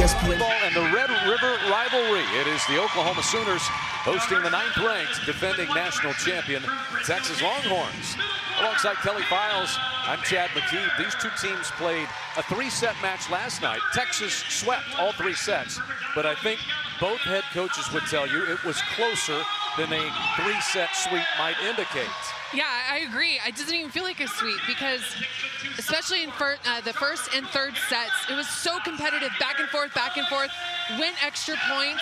ESPN. And the Red River rivalry. It is the Oklahoma Sooners hosting the 9th-ranked defending national champion Texas Longhorns. Alongside Kelly Files, I'm Chad McKee. These two teams played a 3-set match last night. Texas swept all 3 sets, but I think both head coaches would tell you it was closer than a 3-set sweep might indicate. Yeah, I agree. It doesn't even feel like a sweep because, especially in the first and third sets, it was so competitive, back and forth, win extra points.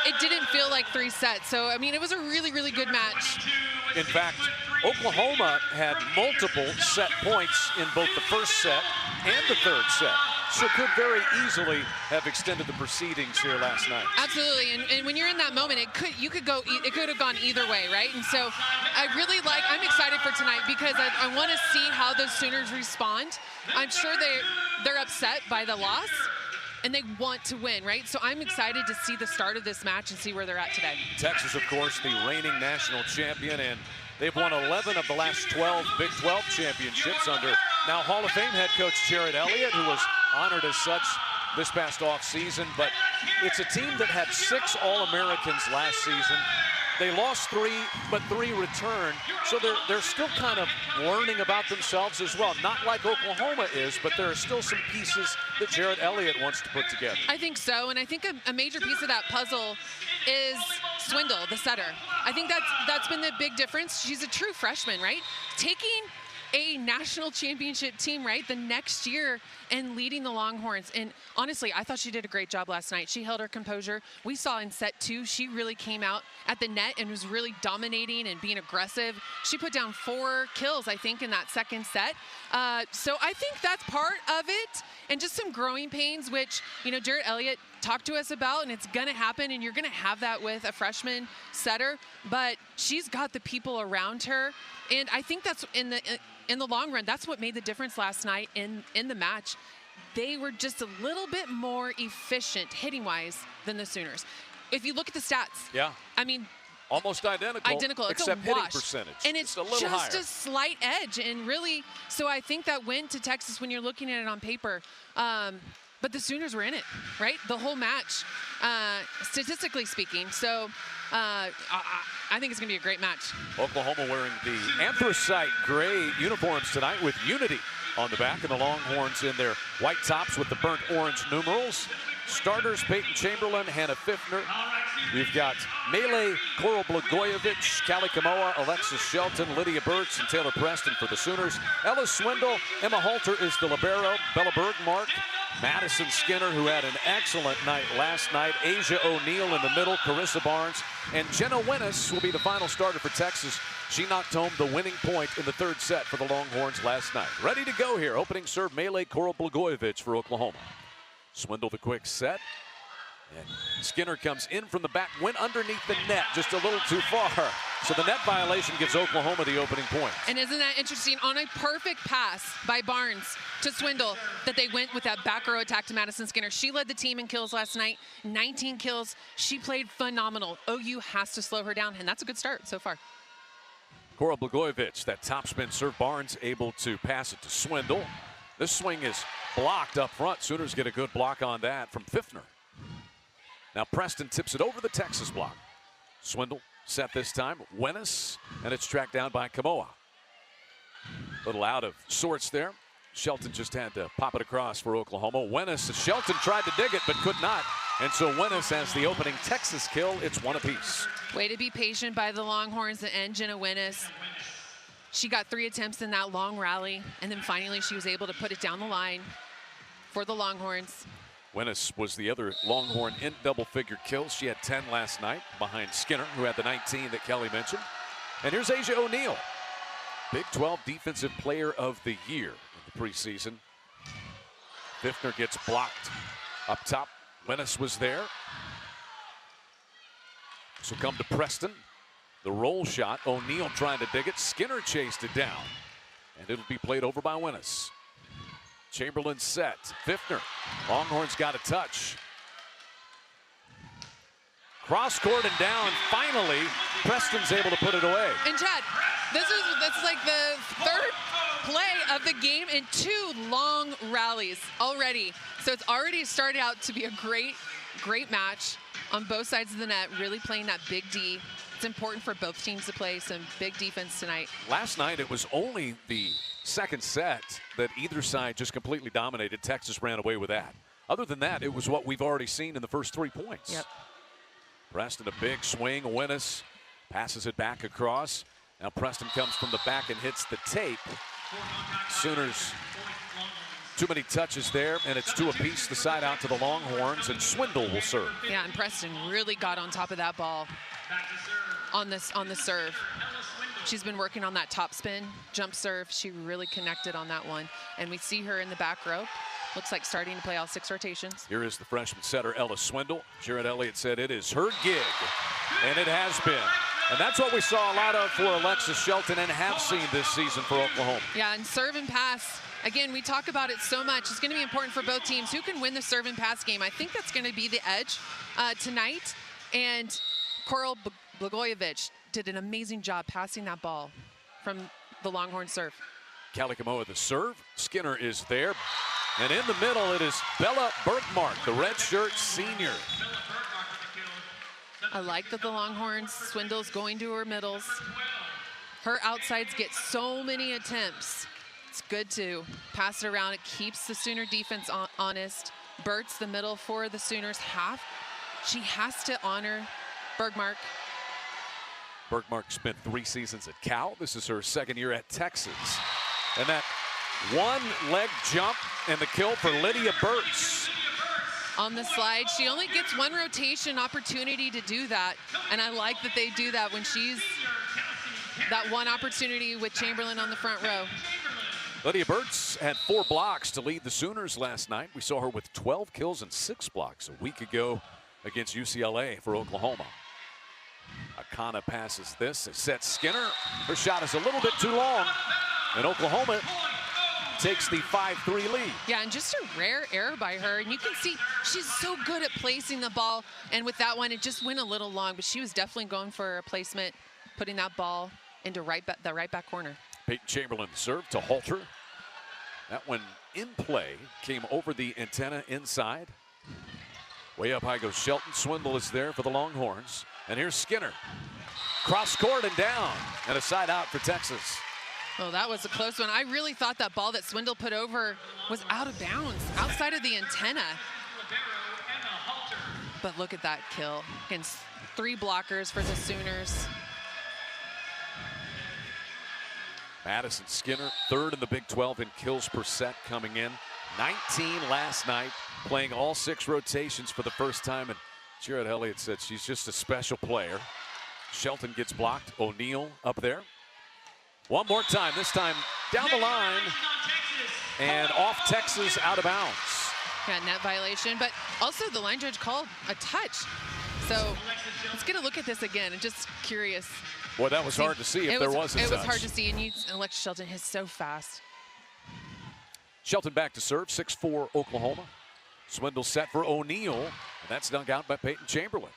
It didn't feel like 3 sets. So, I mean, it was a really, really good match. In fact, Oklahoma had multiple set points in both the first set and the third set. So could very easily have extended the proceedings here last night. Absolutely, and when you're in that moment, it could have gone either way, right? And so I'm excited for tonight because I want to see how the Sooners respond. I'm sure they're upset by the loss, and they want to win, right? So I'm excited to see the start of this match and see where they're at today. Texas, of course, the reigning national champion, and they've won 11 of the last 12 Big 12 championships under now Hall of Fame head coach Jared Elliott, who was honored as such this past offseason. But it's a team that had 6 All-Americans last season. They lost 3, but 3 returned. So they're still kind of learning about themselves as well. Not like Oklahoma is, but there are still some pieces that Jared Elliott wants to put together. I think so, and I think a major piece of that puzzle is Swindle, the setter. I think that's been the big difference. She's a true freshman, right? Taking a national championship team, right, the next year and leading the Longhorns. And honestly, I thought she did a great job last night. She held her composure. We saw in set 2, she really came out at the net and was really dominating and being aggressive. She put down 4 kills, I think, in that second set. So I think that's part of it. And just some growing pains, which, you know, Jared Elliott talked to us about, and it's going to happen, and you're going to have that with a freshman setter. But she's got the people around her. And I think that's in the long run, that's what made the difference last night in the match. They were just a little bit more efficient hitting-wise than the Sooners. If you look at the stats, yeah, I mean, almost identical. It's except a wash. Hitting percentage. And it's a little just higher. a slight edge. And really, so I think that win to Texas when you're looking at it on paper. But the Sooners were in it, right? The whole match, statistically speaking. So I think it's going to be a great match. Oklahoma wearing the anthracite gray uniforms tonight with Unity on the back, and the Longhorns in their white tops with the burnt orange numerals. Starters, Peyton Chamberlain, Hannah Pfiffner. We've got Mele Koroblogojevic, Callie Kamoa, Alexis Shelton, Lydia Burtz, and Taylor Preston for the Sooners. Ella Swindle, Emma Halter is the libero, Bella Bergmark, Madison Skinner, who had an excellent night last night, Asia O'Neal in the middle, Carissa Barnes, and Jenna Winnis will be the final starter for Texas. She knocked home the winning point in the third set for the Longhorns last night. Ready to go here. Opening serve, Mele Koroblogojevic for Oklahoma. Swindle the quick set. And Skinner comes in from the back, went underneath the net just a little too far. So the net violation gives Oklahoma the opening point. And isn't that interesting? On a perfect pass by Barnes to Swindle, that they went with that back row attack to Madison Skinner. She led the team in kills last night, 19 kills. She played phenomenal. OU has to slow her down, and that's a good start so far. Koroblogojevic, that topspin serve. Barnes able to pass it to Swindle. This swing is blocked up front. Sooners get a good block on that from Pfiffner. Now Preston tips it over the Texas block. Swindle set this time. Winnis, and it's tracked down by Kamoa. Little out of sorts there. Shelton just had to pop it across for Oklahoma. Winnis, Shelton tried to dig it but could not. And so Winnis has the opening Texas kill. It's 1 apiece. Way to be patient by the Longhorns to end Jenna Winnis. She got 3 attempts in that long rally, and then finally she was able to put it down the line for the Longhorns. Winnis was the other Longhorn in double-figure kills. She had 10 last night behind Skinner, who had the 19 that Kelly mentioned. And here's Asia O'Neal, Big 12 Defensive Player of the Year in the preseason. Pfiffner gets blocked up top. Winnis was there. So come to Preston. The roll shot. O'Neal trying to dig it. Skinner chased it down. And it'll be played over by Winnis. Chamberlain set. Pfiffner. Longhorns got a touch. Cross court and down. Finally, Preston's able to put it away. And Chad, this is like the play of the game in 2 long rallies already. So it's already started out to be a great match on both sides of the net, really playing that big D. It's important for both teams to play some big defense tonight. Last night, it was only the second set that either side just completely dominated. Texas ran away with that. Other than that, it was what we've already seen in the first 3 points. Yep. Preston, a big swing. Winnes passes it back across. Now Preston comes from the back and hits the tape. Sooners, too many touches there, and it's 2 apiece. The side out to the Longhorns, and Swindle will serve. Yeah, and Preston really got on top of that ball on the serve. She's been working on that top spin, jump serve. She really connected on that one. And we see her in the back row. Looks like starting to play all 6 rotations. Here is the freshman setter, Ella Swindle. Jared Elliott said it is her gig, and it has been. And that's what we saw a lot of for Alexis Shelton and have seen this season for Oklahoma. Yeah, and serve and pass. Again, we talk about it so much. It's going to be important for both teams. Who can win the serve and pass game? I think that's going to be the edge tonight. And Coral Blagojevich did an amazing job passing that ball from the Longhorn serve. Kalikamoa the serve. Skinner is there. And in the middle, it is Bella Burkmark, the redshirt senior. I like that the Longhorns, Swindle's going to her middles. Her outsides get so many attempts. It's good to pass it around. It keeps the Sooner defense honest. Burt's the middle for the Sooners. She has to honor Burkmark. Burkmark spent 3 seasons at Cal. This is her second year at Texas. And that one leg jump and the kill for Lydia Burtz. On the slide, she only gets 1 rotation opportunity to do that. And I like that they do that when she's that 1 opportunity with Chamberlain on the front row. Lydia Burtz had 4 blocks to lead the Sooners last night. We saw her with 12 kills and 6 blocks a week ago against UCLA for Oklahoma. Akana passes this. It sets Skinner. Her shot is a little bit too long. And Oklahoma takes the 5-3 lead. Yeah, and just a rare error by her. And you can see she's so good at placing the ball. And with that one, it just went a little long. But she was definitely going for a placement, putting that ball into the right back corner. Peyton Chamberlain serve to Halter. That one in play, came over the antenna inside. Way up high goes Shelton. Swindle is there for the Longhorns. And here's Skinner. Cross court and down. And a side out for Texas. Oh, that was a close one. I really thought that ball that Swindle put over was out of bounds, outside of the antenna. But look at that kill against 3 blockers for the Sooners. Madison Skinner, 3rd in the Big 12 in kills per set coming in. 19 last night, playing all 6 rotations for the first time. And Jared Elliott said she's just a special player. Shelton gets blocked. O'Neal up there. One more time, this time down the line and off Texas, out of bounds. Yeah, net violation, but also the line judge called a touch. So let's get a look at this again. I'm just curious. Boy, that was hard to see if there was a touch. It was hard to see, and Alexis Shelton is so fast. Shelton back to serve, 6-4 Oklahoma. Swindle set for O'Neal, and that's dug out by Peyton Chamberlain.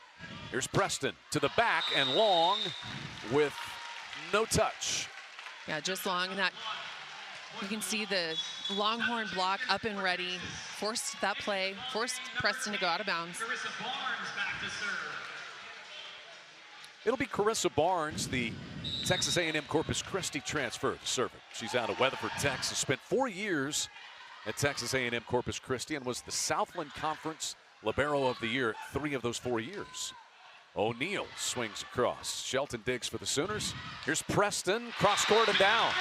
Here's Preston to the back and long with no touch. Yeah, just long, and that you can see the Longhorn block up and ready, forced that play, forced Preston to go out of bounds. It'll be Carissa Barnes, the Texas A&M Corpus Christi transfer, to serve it. She's out of Weatherford, Texas, spent 4 years at Texas A&M Corpus Christi and was the Southland Conference Libero of the Year 3 of those 4 years. O'Neal swings across. Shelton digs for the Sooners. Here's Preston, cross court and down.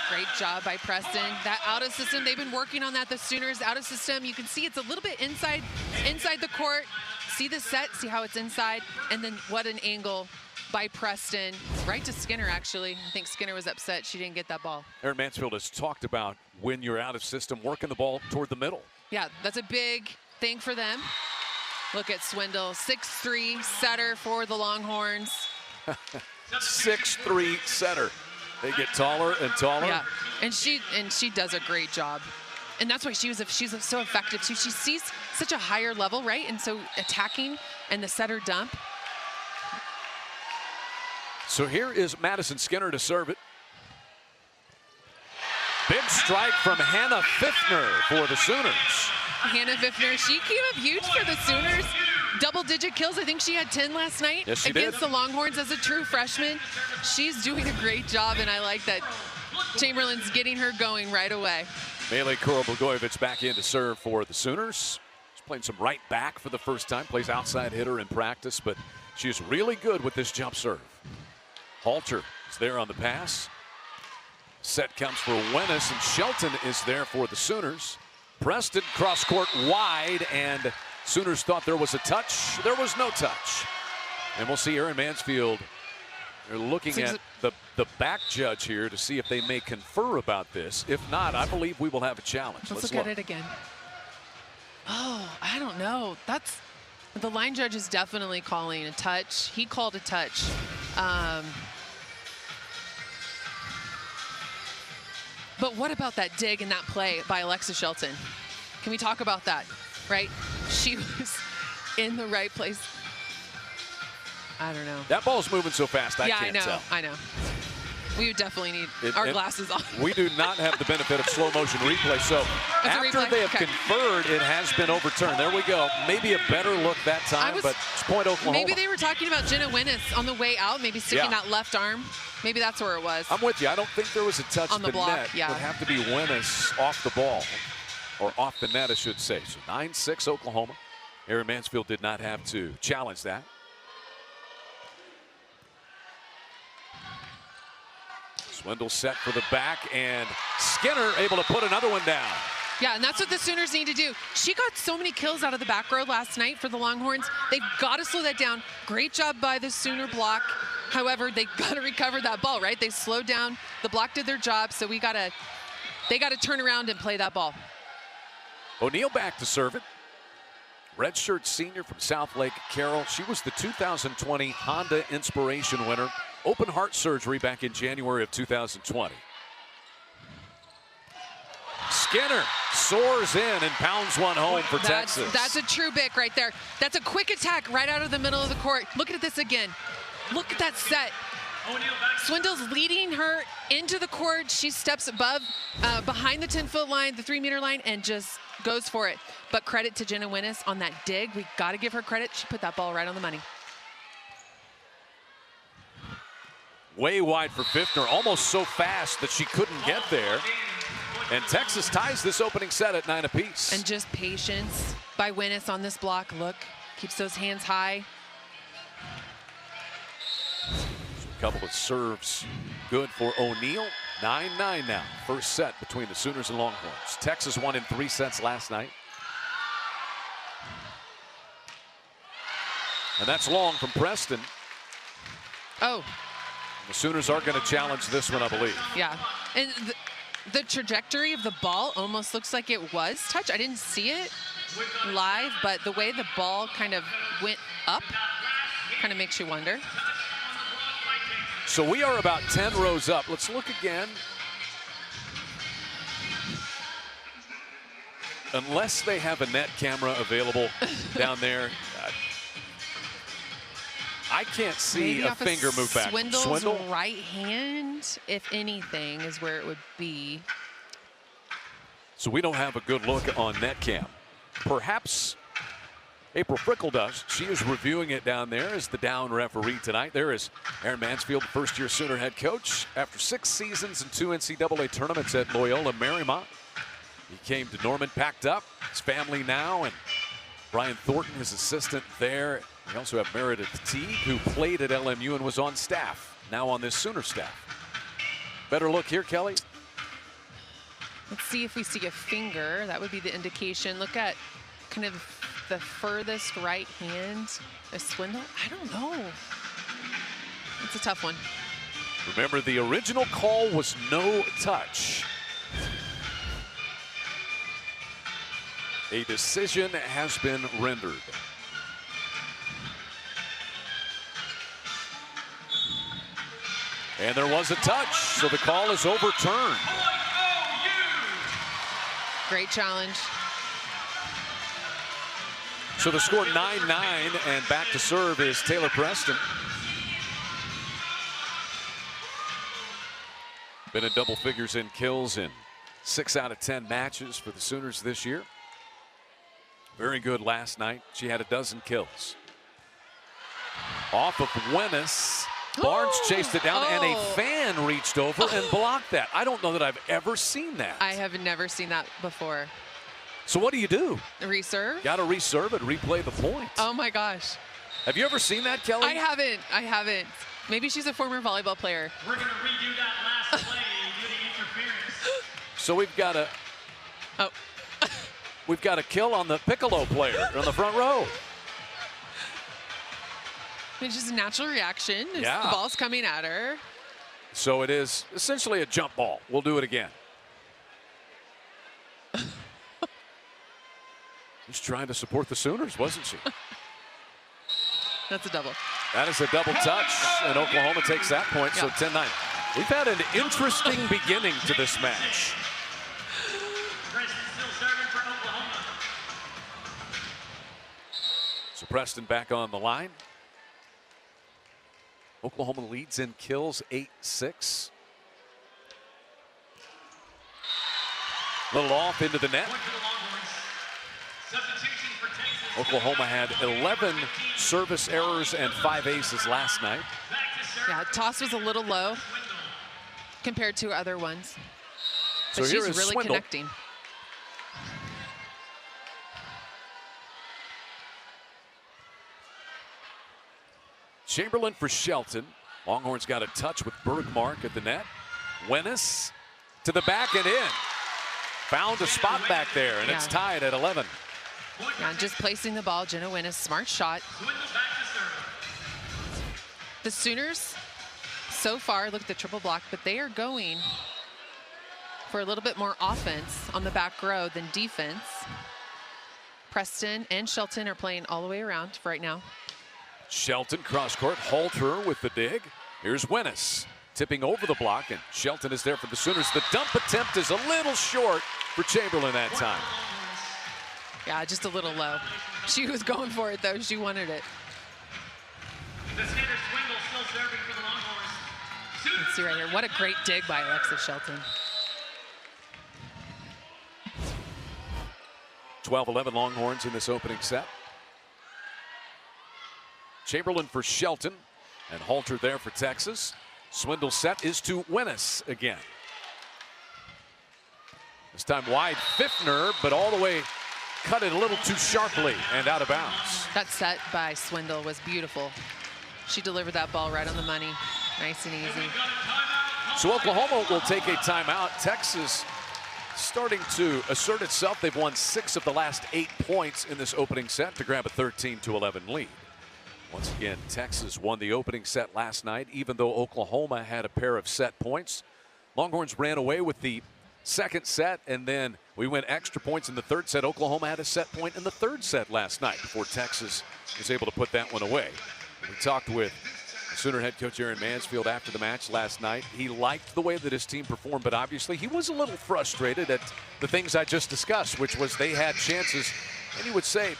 Great job by Preston. That out of system, they've been working on that. The Sooners out of system. You can see it's a little bit inside the court. See the set, see how it's inside, and then what an angle by Preston. Right to Skinner, actually. I think Skinner was upset she didn't get that ball. Erin Mansfield has talked about when you're out of system, working the ball toward the middle. Yeah, that's a big thing for them. Look at Swindle, 6'3" setter for the Longhorns. 6'3" setter. They get taller and taller. Yeah, and she does a great job. And that's why she's so effective too. She sees such a higher level, right? And so attacking and the setter dump. So here is Madison Skinner to serve it. strike from Hannah Pfiffner for the Sooners. Hannah Pfiffner, she came up huge for the Sooners. Double-digit kills. I think she had 10 last night against the Longhorns as a true freshman. She's doing a great job, and I like that Chamberlain's getting her going right away. Melee Kuro-Blagojevich back in to serve for the Sooners. She's playing some right back for the first time, plays outside hitter in practice, but she's really good with this jump serve. Halter is there on the pass. Set comes for Wennis, and Shelton is there for the Sooners. Preston cross court wide, and Sooners thought there was a touch. There was no touch. And we'll see Erin Mansfield. They're looking at the back judge here to see if they may confer about this. If not, I believe we will have a challenge. Let's look at it again. Oh, I don't know. That's the line judge is definitely calling a touch. He called a touch. But what about that dig and that play by Alexa Shelton? Can we talk about that? Right? She was in the right place. I don't know. That ball's moving so fast, I can't tell. I know. We would definitely need our glasses on. We do not have the benefit of slow motion replay. So after they have conferred, it has been overturned. There we go. Maybe a better look that time, but it's point Oklahoma. Maybe they were talking about Jenna Wennis on the way out, maybe sticking that left arm. Maybe that's where it was. I'm with you. I don't think there was a touch on the block. Net. It would have to be Wennis off the ball, or off the net, I should say. So 9-6 Oklahoma. Erin Mansfield did not have to challenge that. Swindle set for the back, and Skinner able to put another one down. Yeah, and that's what the Sooners need to do. She got so many kills out of the back row last night for the Longhorns. They've got to slow that down. Great job by the Sooner block. However, they got to recover that ball, right? They slowed down. The block did their job, so they got to turn around and play that ball. O'Neal back to serve it. Redshirt senior from South Lake Carroll. She was the 2020 Honda Inspiration winner. Open heart surgery back in January of 2020. Skinner soars in and pounds one home for Texas. That's a true Bick right there. That's a quick attack right out of the middle of the court. Look at this again. Look at that set. Swindle's leading her into the court. She steps above, behind the 10-foot line, the 3-meter line, and just goes for it. But credit to Jenna Wennis on that dig. We got to give her credit. She put that ball right on the money. Way wide for Pfiffner, almost so fast that she couldn't get there. And Texas ties this opening set at 9 apiece. And just patience by Wennis on this block. Look, keeps those hands high. A couple of serves good for O'Neal. 9-9 now. First set between the Sooners and Longhorns. Texas won in 3 sets last night. And that's long from Preston. Oh. The Sooners are going to challenge this one, I believe. Yeah. And the trajectory of the ball almost looks like it was touch. I didn't see it live, but the way the ball kind of went up kind of makes you wonder. So we are about 10 rows up. Let's look again. Unless they have a net camera available down there, I can't see a finger move back. Swindle's right hand, if anything, is where it would be. So we don't have a good look on net cam. Perhaps April Frickle does. She is reviewing it down there as the down referee tonight. There is Erin Mansfield, the first-year Sooner head coach. After 6 seasons and 2 NCAA tournaments at Loyola Marymount, he came to Norman, packed up his family now, and Brian Thornton, his assistant there. We also have Meredith Teague, who played at LMU and was on staff, now on this Sooner staff. Better look here, Kelly. Let's see if we see a finger. That would be the indication. Look at kind of the furthest right hand of Swindle. I don't know. It's a tough one. Remember, the original call was no touch. A decision has been rendered. And there was a touch, so the call is overturned. Great challenge. So the score 9-9, and back to serve is Taylor Preston. Been in double figures in kills in 6 out of 10 matches for the Sooners this year. Very good last night. She had a dozen kills. Off of Wenis. Barnes chased it down, and a fan reached over and blocked that. I don't know that I've ever seen that. I have never seen that before. So what do you do? Reserve? Got to reserve it, replay the point. Oh, my gosh. Have you ever seen that, Kelly? I haven't. Maybe she's a former volleyball player. We're going to redo that last play due to interference. So we've got a kill on the Piccolo player on the front row. It's just a natural reaction. Yeah. The ball's coming at her. So it is essentially a jump ball. We'll do it again. Just trying to support the Sooners, wasn't she? That's a double. That is a double touch, and Oklahoma takes that point, so 10-9. We've had an interesting beginning to this match. Preston still serving for Oklahoma. So Preston back on the line. Oklahoma leads in kills 8-6. Little off into the net. Point to the Longhorns. Substitution for Texas. Oklahoma had 11 service errors and 5 aces last night. Back to serve. Yeah, toss was a little low compared to other ones. So But here she's is really Swindle. connecting. Chamberlain for Shelton. Longhorns got a touch with Bergmark at the net. Wenis to the back and in. Found a spot back there, and it's tied at 11. Yeah, just placing the ball. Jenna Wenis, smart shot. Swindle back to serve. The Sooners, so far, look at the triple block, but they are going for a little bit more offense on the back row than defense. Preston and Shelton are playing all the way around for right now. Shelton cross court, Halter with the dig. Here's Wenis tipping over the block, and Shelton is there for the Sooners. The dump attempt is a little short for Chamberlain that time. Yeah, just a little low. She was going for it, though. She wanted it. The skater Swindle still serving for the Longhorns. Let's see right here. What a great dig by Alexis Shelton. 12-11 Longhorns in this opening set. Chamberlain for Shelton, and Halter there for Texas. Swindle set is to Wenis again. This time wide Fiffner, but all the way cut it a little too sharply and out of bounds. That set by Swindle was beautiful. She delivered that ball right on the money. Nice and easy. So Oklahoma will take a timeout. Texas starting to assert itself. They've won 6 of the last 8 points in this opening set to grab a 13-11 lead. Once again, Texas won the opening set last night, even though Oklahoma had a pair of set points. Longhorns ran away with the second set, and then we went extra points in the third set. Oklahoma had a set point in the third set last night before Texas was able to put that one away. We talked with Sooner head coach Aaron Mansfield after the match last night. He liked the way that his team performed, but obviously he was a little frustrated at the things I just discussed, which was they had chances. And he would say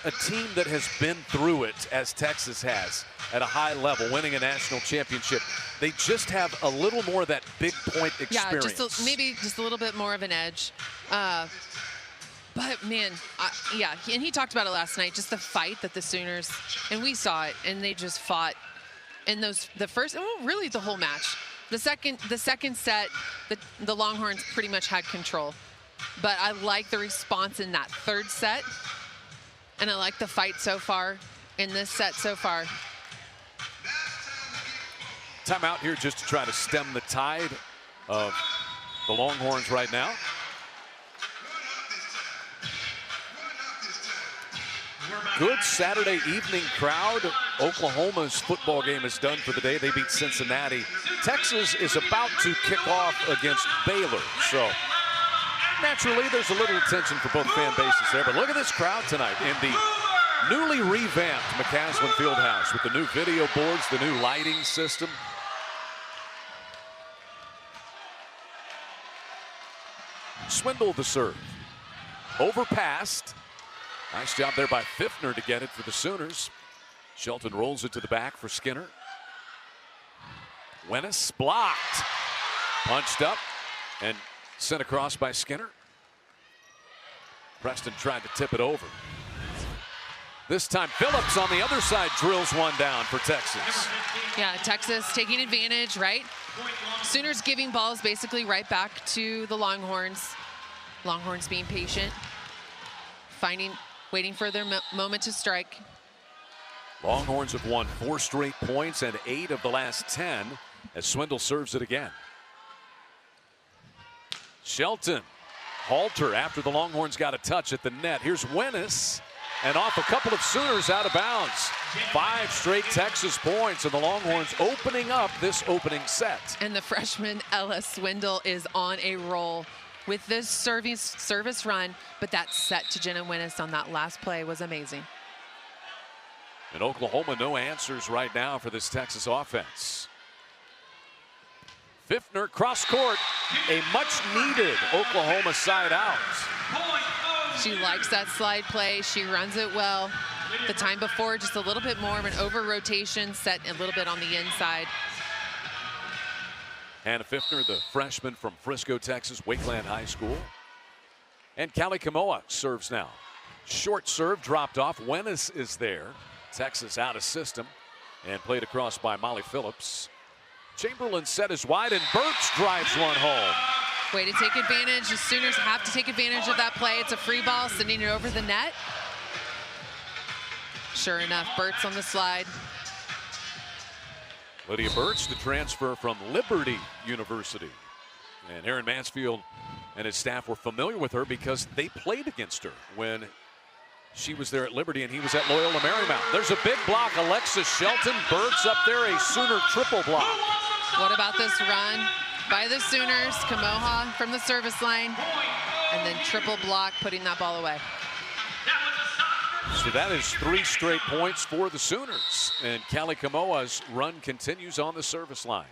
a team that has been through it, as Texas has, at a high level, winning a national championship, they just have a little more of that big point experience. Yeah, maybe just a little bit more of an edge. But, man, yeah, and he talked about it last night, just the fight that the Sooners, and we saw it, and they just fought. And the first, well, really the whole match. The second set, the Longhorns pretty much had control. But I like the response in that third set. And I like the fight so far in this set so far. Timeout here just to try to stem the tide of the Longhorns right now. Good Saturday evening crowd. Oklahoma's football game is done for the day. They beat Cincinnati. Texas is about to kick off against Baylor. So naturally, there's a little tension for both fan bases there. But look at this crowd tonight in the newly revamped McCaslin Fieldhouse with the new video boards, the new lighting system. Swindle the serve. Overpassed. Nice job there by Fiffner to get it for the Sooners. Shelton rolls it to the back for Skinner. Wenis blocked. Punched up. And Sent across by Skinner. Preston tried to tip it over. This time Phillips on the other side drills one down for Texas. Yeah, Texas taking advantage, right? Sooners giving balls basically right back to the Longhorns. Longhorns being patient, waiting for their moment to strike. Longhorns have won 4 straight points and 8 of the last 10 as Swindle serves it again. Shelton, Halter after the Longhorns got a touch at the net. Here's Wennis, and off a couple of Sooners out of bounds. 5 straight Texas points, and the Longhorns opening up this opening set. And the freshman Ella Swindle is on a roll with this service run, but that set to Jenna Wennis on that last play was amazing. In Oklahoma, no answers right now for this Texas offense. Fiffner cross court, a much needed Oklahoma side out. She likes that slide play. She runs it well. The time before, just a little bit more of an over rotation, set a little bit on the inside. Hannah Fiffner, the freshman from Frisco, Texas, Wakeland High School. And Callie Kamoa serves now. Short serve dropped off. Wennis is there. Texas out of system and played across by Molly Phillips. Chamberlain set is wide, and Birch drives one home. Way to take advantage. The Sooners have to take advantage of that play. It's a free ball, sending it over the net. Sure enough, Birch on the slide. Lydia Birch, the transfer from Liberty University. And Aaron Mansfield and his staff were familiar with her because they played against her when she was there at Liberty and he was at Loyola Marymount. There's a big block. Alexis Shelton, Birch up there, a Sooner triple block. What about this run by the Sooners? Kamoha from the service line, and then triple block, putting that ball away. So that is 3 straight points for the Sooners. And Callie Kamoa's run continues on the service line.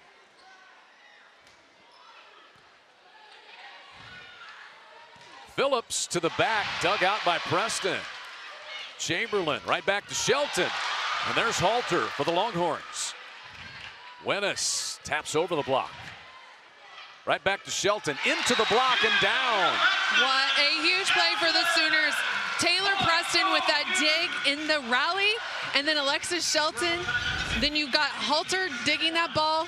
Phillips to the back, dug out by Preston. Chamberlain right back to Shelton. And there's Halter for the Longhorns. Wennis taps over the block. Right back to Shelton, into the block and down. What a huge play for the Sooners. Taylor Preston with that dig in the rally, and then Alexis Shelton. Then you got Halter digging that ball,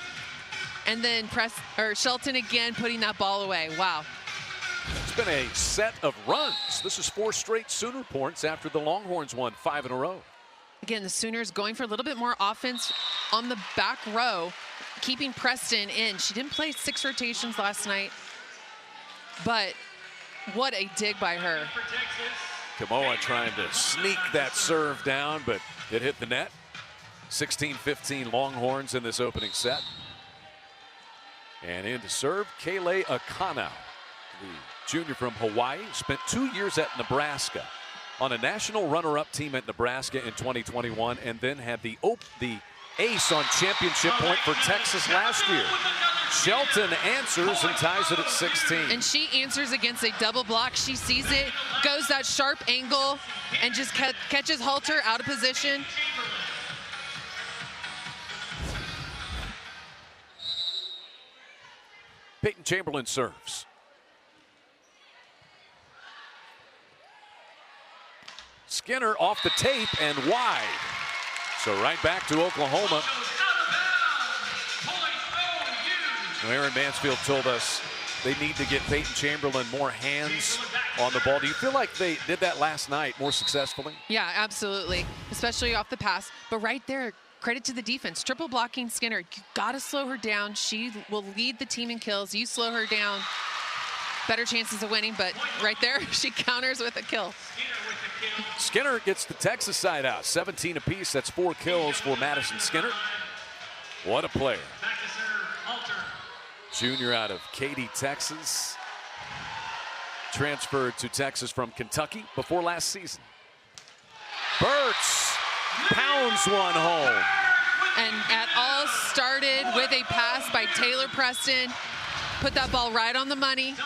and then Shelton again putting that ball away. Wow. It's been a set of runs. This is 4 straight Sooner points after the Longhorns won 5 in a row. Again, the Sooners going for a little bit more offense on the back row, keeping Preston in. She didn't play 6 rotations last night, but what a dig by her. Kamoa trying to sneak that serve down, but it hit the net. 16-15 Longhorns in this opening set. And in to serve, Kayleigh Akana, the junior from Hawaii, spent 2 years at Nebraska on a national runner-up team at Nebraska in 2021, and then had the ace on championship point for Texas last year. Shelton answers and ties it at 16. And she answers against a double block. She sees it, goes that sharp angle, and just catches Halter out of position. Peyton Chamberlain serves. Skinner off the tape and wide. So right back to Oklahoma. Aaron Mansfield told us they need to get Peyton Chamberlain more hands on the ball. Do you feel like they did that last night more successfully? Yeah, absolutely, especially off the pass. But right there, credit to the defense. Triple blocking Skinner. You got to slow her down. She will lead the team in kills. You slow her down, better chances of winning. But right there, she counters with a kill. Skinner gets the Texas side out. 17 apiece. That's 4 kills for Madison Skinner. What a player. Junior out of Katy, Texas. Transferred to Texas from Kentucky before last season. Birch pounds one home. And it all started with a pass by Taylor Preston. Put that ball right on the money.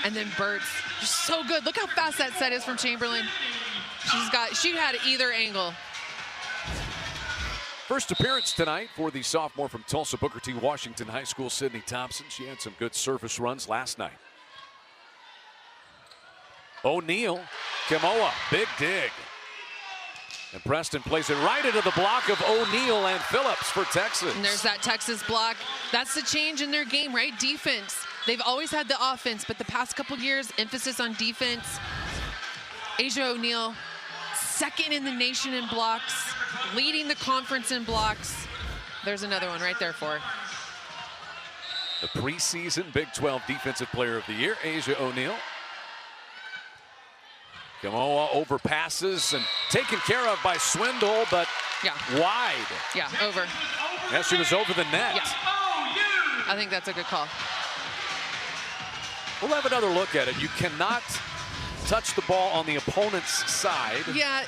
And then Birch, just so good. Look how fast that set is from Chamberlain. She had either angle. First appearance tonight for the sophomore from Tulsa, Booker T. Washington High School, Sydney Thompson. She had some good service runs last night. O'Neal, Kimoa, big dig. And Preston plays it right into the block of O'Neal and Phillips for Texas. And there's that Texas block. That's the change in their game, right? Defense. They've always had the offense, but the past couple years, emphasis on defense. Asia O'Neal, second in the nation in blocks, leading the conference in blocks. There's another one right there for her. The preseason Big 12 Defensive Player of the Year, Asia O'Neal. Kimoa overpasses and taken care of by Swindle, but wide. Yeah, over. Yeah, she was over the net. Yeah. I think that's a good call. We'll have another look at it. You cannot touch the ball on the opponent's side. Yeah,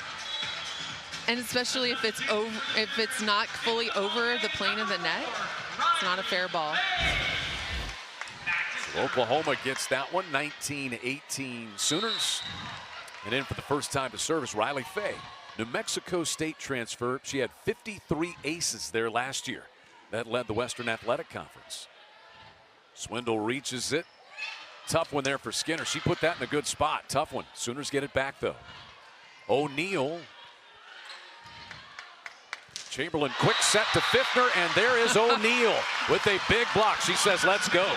and especially if it's over, if it's not fully over the plane of the net, it's not a fair ball. So Oklahoma gets that one, 19-18 Sooners. And in for the first time to service, Riley Fay, New Mexico State transfer. She had 53 aces there last year. That led the Western Athletic Conference. Swindle reaches it. Tough one there for Skinner. She put that in a good spot. Tough one. Sooners get it back, though. O'Neal. Chamberlain, quick set to Fiffner, and there is O'Neal with a big block. She says, let's go.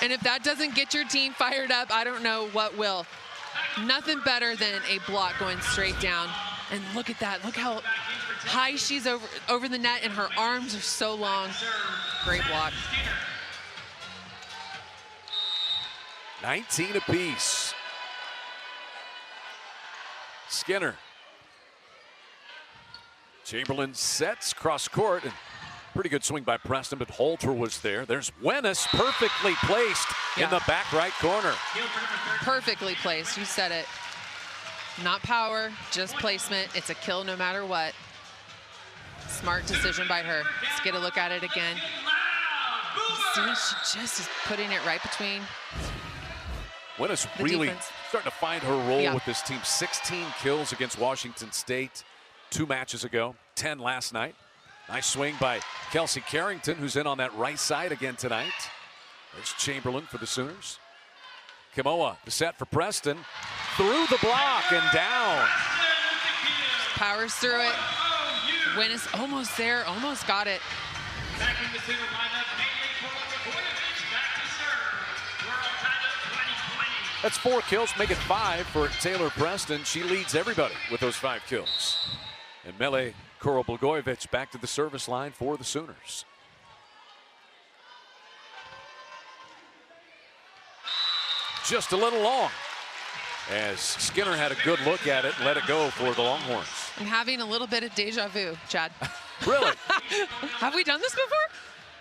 And if that doesn't get your team fired up, I don't know what will. Nothing better than a block going straight down. And look at that. Look how high she's over the net, and her arms are so long. Great block. 19 apiece. Skinner. Chamberlain sets cross court, and pretty good swing by Preston, but Holter was there. There's Wenis, perfectly placed in the back right corner. Perfectly placed, you said it. Not power, just placement. It's a kill no matter what. Smart decision by her. Let's get a look at it again. See, she just is putting it right between. Wenis really starting to find her role with this team. 16 kills against Washington State 2 matches ago, 10 last night. Nice swing by Kelsey Carrington, who's in on that right side again tonight. There's Chamberlain for the Sooners. Kimoa, the set for Preston. Through the block and down. Powers through it. Wenis almost there, almost got it. Back in the Sooner lineup, back to serve. World title 2020. That's 4 kills, make it 5 for Taylor Preston. She leads everybody with those 5 kills. And Mele Koroblgojevic back to the service line for the Sooners. Just a little long, as Skinner had a good look at it and let it go for the Longhorns. I'm having a little bit of deja vu, Chad. Really? Have we done this before?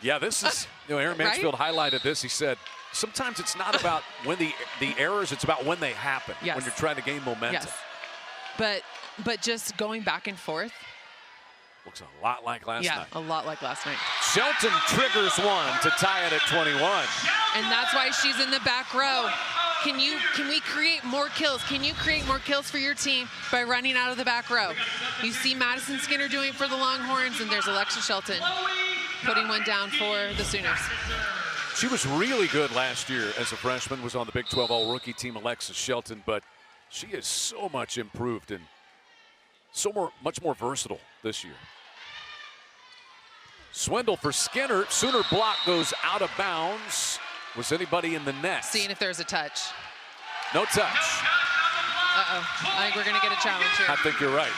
Yeah, this is, Aaron Mansfield highlighted this. He said, sometimes it's not about when the errors, it's about when they happen, when you're trying to gain momentum. Yes. But just going back and forth. Looks a lot like last night. Yeah, a lot like last night. Shelton triggers one to tie it at 21. And that's why she's in the back row. Can we create more kills? Can you create more kills for your team by running out of the back row? You see Madison Skinner doing it for the Longhorns, and there's Alexa Shelton putting one down for the Sooners. She was really good last year as a freshman, was on the Big 12 All-Rookie team, Alexa Shelton, but she is so much improved and much more versatile this year. Swindle for Skinner. Sooner block goes out of bounds. Was anybody in the net? Seeing if there's a touch. No touch. Uh-oh. I think we're going to get a challenge here. I think you're right.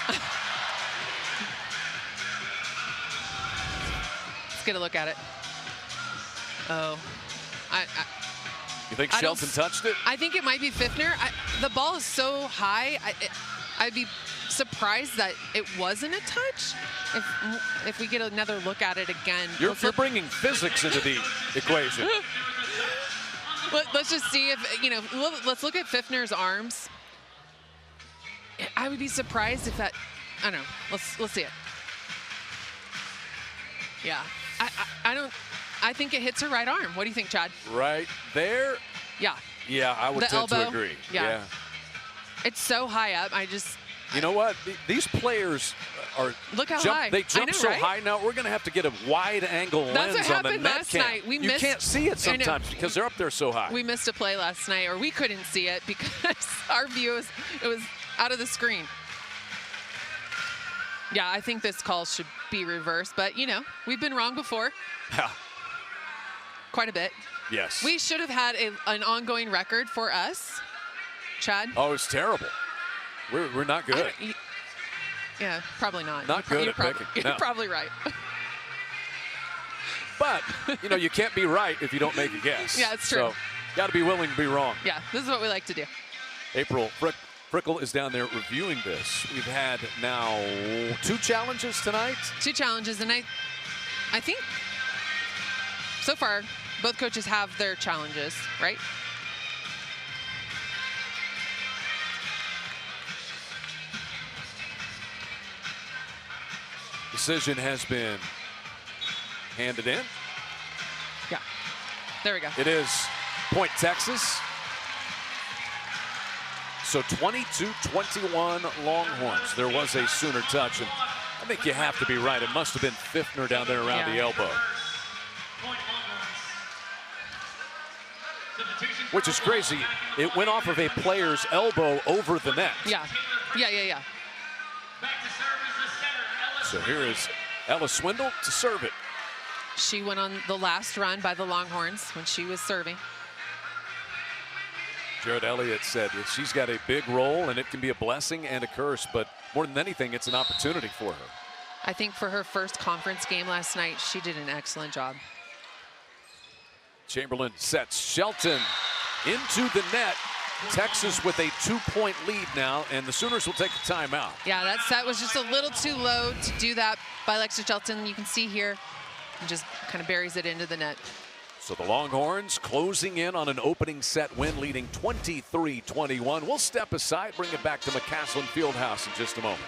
Let's get a look at it. Oh. You think Shelton touched it? I think it might be Fiffner. The ball is so high. I'd be surprised that it wasn't a touch. If we get another look at it again. You're bringing physics into the equation. Let's just see if, let's look at Fiffner's arms. I would be surprised if that, I don't know. Let's see it. Yeah. I think it hits her right arm. What do you think, Chad? Right there? Yeah. Yeah, I would tend to agree. Yeah. It's so high up. You know what? These players are Look how high. They jump I know, so right? high now. We're going to have to get a wide angle That's lens what on the happened net last cam. night. We you missed, can't see it sometimes because they're up there so high. We missed a play last night, or we couldn't see it because our view it was out of the screen. Yeah, I think this call should be reversed, but you know, we've been wrong before. Yeah. Quite a bit. Yes. We should have had an ongoing record for us, Chad. Oh, it's terrible. We're not good. Yeah, probably not. Not good at picking. You're probably right. But, you know, you can't be right if you don't make a guess. Yeah, it's true. So, got to be willing to be wrong. Yeah, this is what we like to do. April Frickle is down there reviewing this. We've had now 2 challenges tonight. 2 challenges, and I think so far both coaches have their challenges, right? Decision has been handed in. Yeah, there we go. It is point Texas. So 22-21 Longhorns. There was a Sooner touch, and I think you have to be right. It must have been Pfiffner down there around the elbow. Which is crazy. It went off of a player's elbow over the net. Yeah. So here is Ella Swindle to serve it. She went on the last run by the Longhorns when she was serving. Jared Elliott said that she's got a big role, and it can be a blessing and a curse, but more than anything, it's an opportunity for her. I think for her first conference game last night, she did an excellent job. Chamberlain sets Shelton into the net. Texas with a 2-point lead now, and the Sooners will take a timeout. Yeah, that set was just a little too low to do that by Lexi Shelton. You can see here, and just kind of buries it into the net. So the Longhorns closing in on an opening set win, leading 23-21. We'll step aside, bring it back to McCaslin Fieldhouse in just a moment.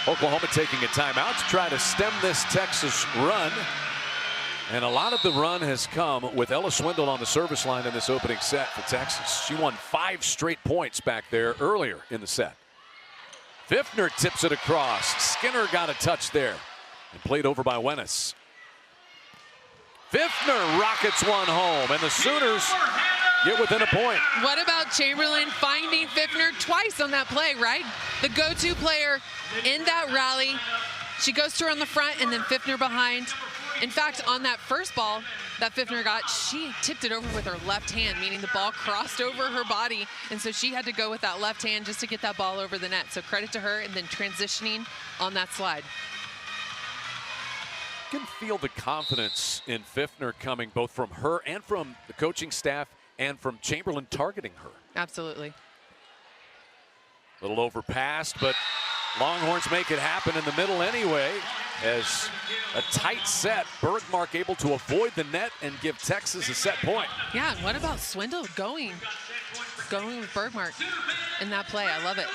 Oklahoma taking a timeout to try to stem this Texas run. And a lot of the run has come with Ella Swindle on the service line in this opening set for Texas. She won 5 straight points back there earlier in the set. Pfiffner tips it across. Skinner got a touch there and played over by Wennes. Pfiffner rockets one home, and the Sooners get within a point. What about Chamberlain finding Pfiffner twice on that play, right? The go-to player in that rally. She goes to her on the front and then Pfiffner behind. In fact, on that first ball that Pfiffner got, she tipped it over with her left hand, meaning the ball crossed over her body, and so she had to go with that left hand just to get that ball over the net. So credit to her, and then transitioning on that slide. You can feel the confidence in Pfiffner coming both from her and from the coaching staff and from Chamberlain targeting her. Absolutely. Little overpassed, but Longhorns make it happen in the middle anyway. As a tight set, Bergmark able to avoid the net and give Texas a set point. Yeah, and what about Swindle going with Bergmark in that play? I love it.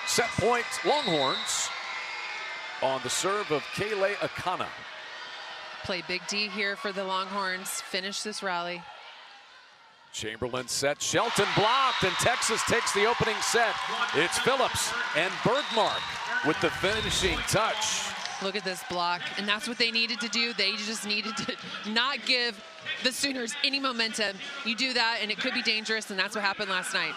Set point, Longhorns on the serve of Kayleigh Akana. Play Big D here for the Longhorns. Finish this rally. Chamberlain set, Shelton blocked, and Texas takes the opening set. It's Phillips and Bergmark with the finishing touch. Look at this block, and that's what they needed to do. They just needed to not give the Sooners any momentum. You do that, and it could be dangerous, and that's what happened last night.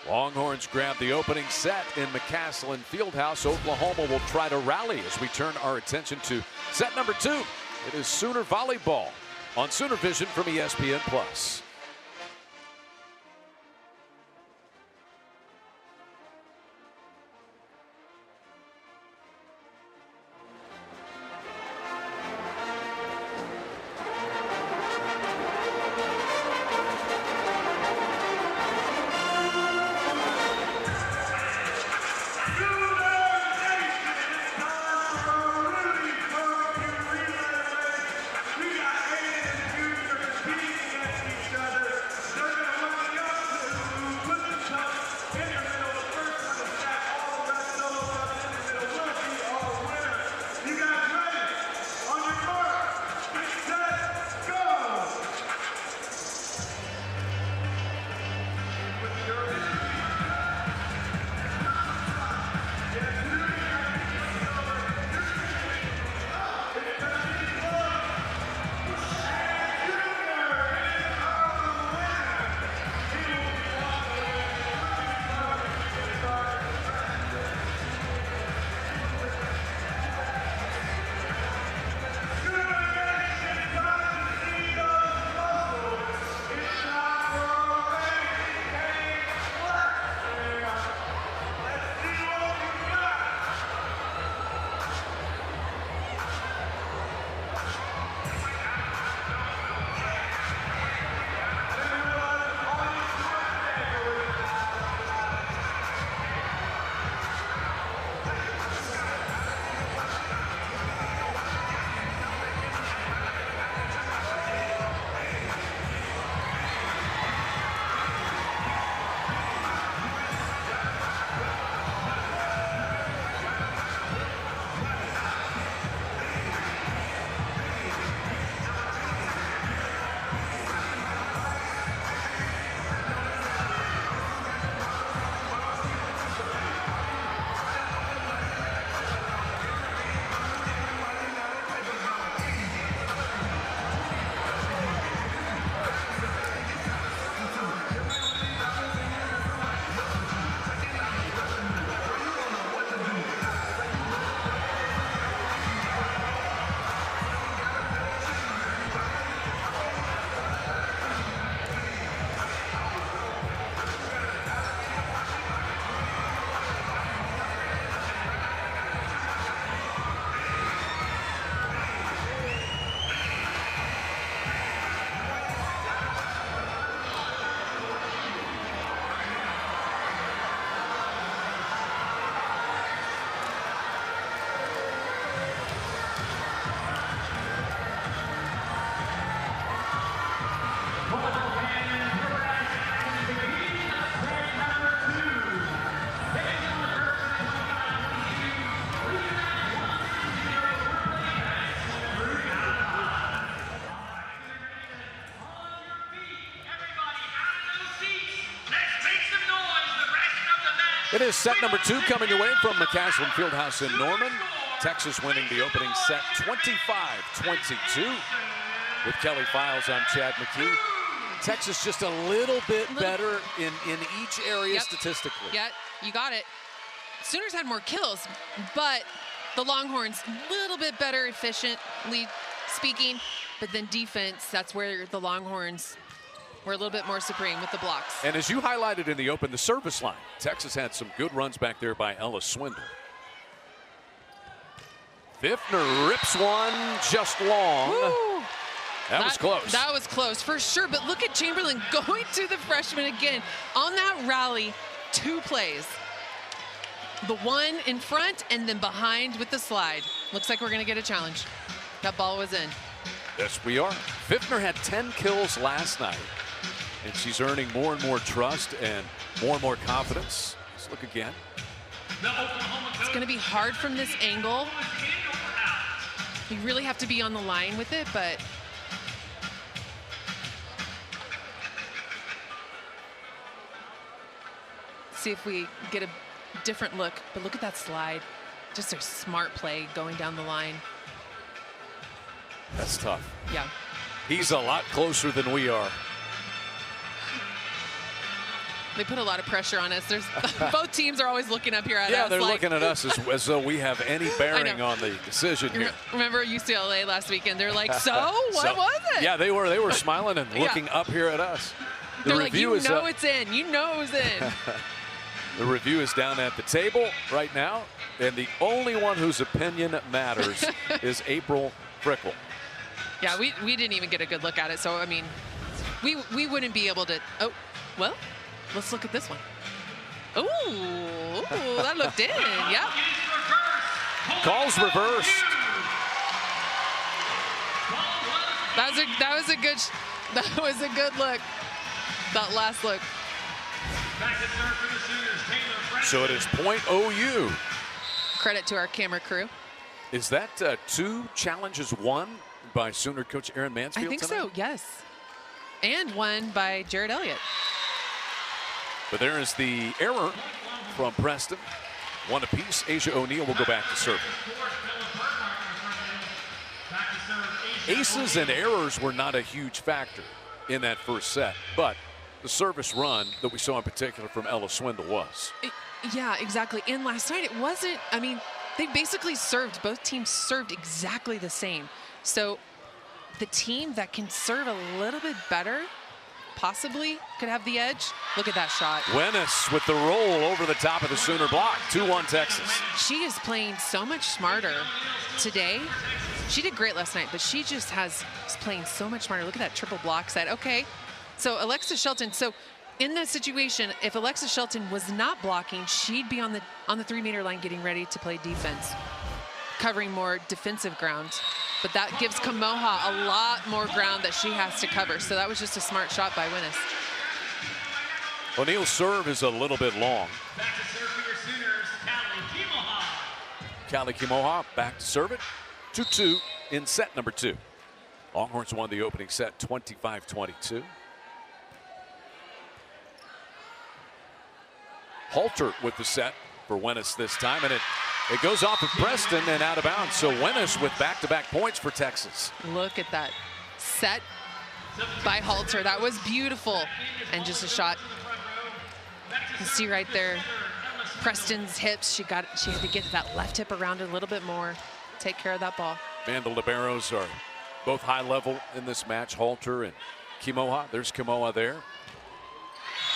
Longhorns grab the opening set in McCaslin Fieldhouse. Oklahoma will try to rally as we turn our attention to set number 2. It is Sooner Volleyball on Sooner Vision from ESPN+. It is set number 2 coming away from McCaslin Fieldhouse in Norman. Texas winning the opening set 25-22 with Kelly Files on Chad McKee. Texas just a little bit better in each area statistically. Yeah, you got it. Sooners had more kills, but the Longhorns a little bit better efficiently speaking, but then defense, that's where the Longhorns were a little bit more supreme with the blocks. And as you highlighted in the open, the service line, Texas had some good runs back there by Ella Swindle. Fiffner rips one just long. Woo. That was close. That was close for sure, but look at Chamberlain going to the freshman again. On that rally, 2 plays. The one in front and then behind with the slide. Looks like we're gonna get a challenge. That ball was in. Yes, we are. Fiffner had 10 kills last night, and she's earning more and more trust and more confidence. Let's look again. It's gonna be hard from this angle. You really have to be on the line with it, but see if we get a different look. But look at that slide. Just a smart play going down the line. That's tough. Yeah. He's a lot closer than we are. They put a lot of pressure on us. There's both teams are always looking up here at us. Yeah, they're like, looking at us as though we have any bearing on the decision here. Remember UCLA last weekend? They're like, so what was it? Yeah, they were smiling and looking up here at us. They're like, you know it's in. You know it's in. The review is down at the table right now, and the only one whose opinion matters is April Frickle. Yeah, we didn't even get a good look at it. So, I mean, we wouldn't be able to. Oh, well, let's look at this one. Ooh, that looked in. Yep. Calls reversed. That was a good look. That last look. So it is point OU. Credit to our camera crew. Is that 2 challenges won by Sooner coach Aaron Mansfield I think tonight? so, yes. And one by Jared Elliott. But there is the error from Preston. 1 apiece. Asia O'Neal will go back to serve. Aces and errors were not a huge factor in that first set, but the service run that we saw in particular from Ella Swindle was. Yeah, exactly. And last night it wasn't, I mean, they basically served, both teams served exactly the same. So the team that can serve a little bit better possibly could have the edge. Look at that shot. Wennis with the roll over the top of the Sooner block. 2-1 Texas. She is playing so much smarter today. She did great last night, but she just is playing so much smarter. Look at that triple block set. Okay, so Alexis Shelton, so in that situation, if Alexis Shelton was not blocking, she'd be on the 3-meter line getting ready to play defense, covering more defensive ground. But that gives Kamoha a lot more ground that she has to cover. So that was just a smart shot by Wennis. O'Neal's serve is a little bit long. Back to serve for your Sooners, Callie Kimoha. Callie Kimoha back to serve it. 2-2 in set number 2. Longhorns won the opening set 25-22. Halter with the set for Wennis this time, and it goes off of Preston and out of bounds. So Wennis with back-to-back points for Texas. Look at that set by Halter. That was beautiful. And just a shot. You can see right there Preston's hips. She had to get that left hip around it a little bit more. Take care of that ball. Man, the liberos are both high level in this match. Halter and Kimoha. There's Kimoha there.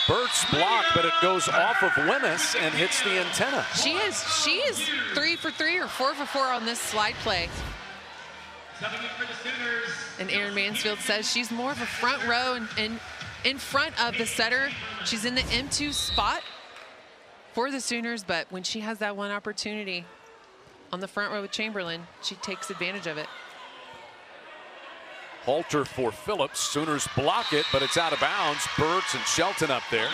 Burt's block, but it goes off of Wennis and hits the antenna. She is 3 for 3 or 4 for 4 on this slide play. And Aaron Mansfield says she's more of a front row and in front of the setter. She's in the M2 spot for the Sooners, but when she has that one opportunity on the front row with Chamberlain, she takes advantage of it. Halter for Phillips. Sooners block it, but it's out of bounds. Burt's and Shelton up there.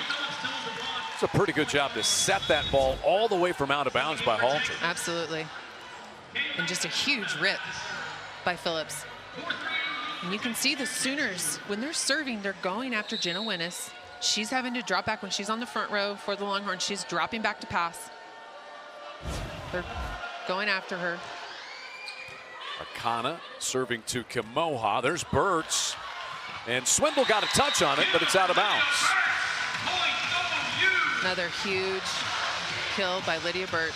It's a pretty good job to set that ball all the way from out of bounds by Halter. Absolutely. And just a huge rip by Phillips. And you can see the Sooners, when they're serving, they're going after Jenna Wennis. She's having to drop back when she's on the front row for the Longhorns. She's dropping back to pass. They're going after her. Akana serving to Kimoha. There's Burt's. And Swindle got a touch on it, but it's out of bounds. Another huge kill by Lydia Burt.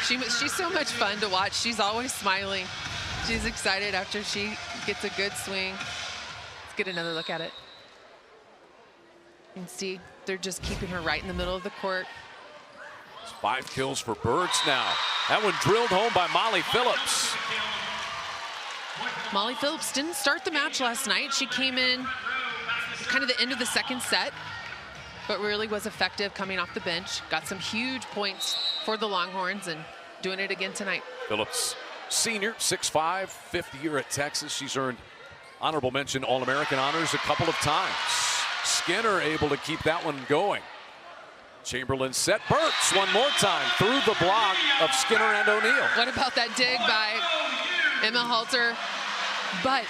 She's so much fun to watch. She's always smiling. She's excited after she gets a good swing. Let's get another look at it. You can see they're just keeping her right in the middle of the court. It's 5 kills for Burt's now. That one drilled home by Molly Phillips. Molly Phillips didn't start the match last night. She came in kind of the end of the second set, but really was effective coming off the bench. Got some huge points for the Longhorns and doing it again tonight. Phillips, senior, 6'5", 5th year at Texas. She's earned honorable mention All-American honors a couple of times. Skinner able to keep that one going. Chamberlain set Burt's one more time through the block of Skinner and O'Neal. What about that dig by Emma Halter. But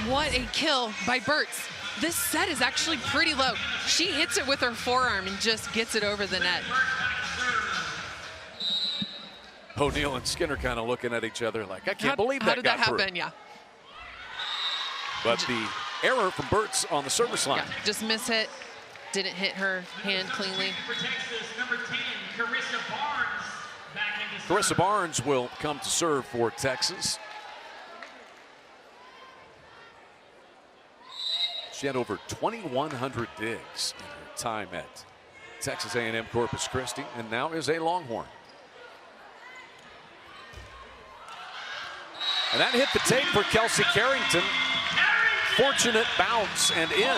what a kill by Burtz. This set is actually pretty low. She hits it with her forearm and just gets it over the net. O'Neal and Skinner kind of looking at each other like, I can't believe that How did that got happen? through. Yeah. But the error from Burtz on the service line. Yeah, just miss hit. Didn't hit her hand cleanly. For Texas, number 10, Carissa Barnes. Back into Carissa Barnes will come to serve for Texas. She had over 2,100 digs in her time at Texas A&M Corpus Christi, and now is a Longhorn. And that hit the tape for Kelsey Carrington. Fortunate bounce and in.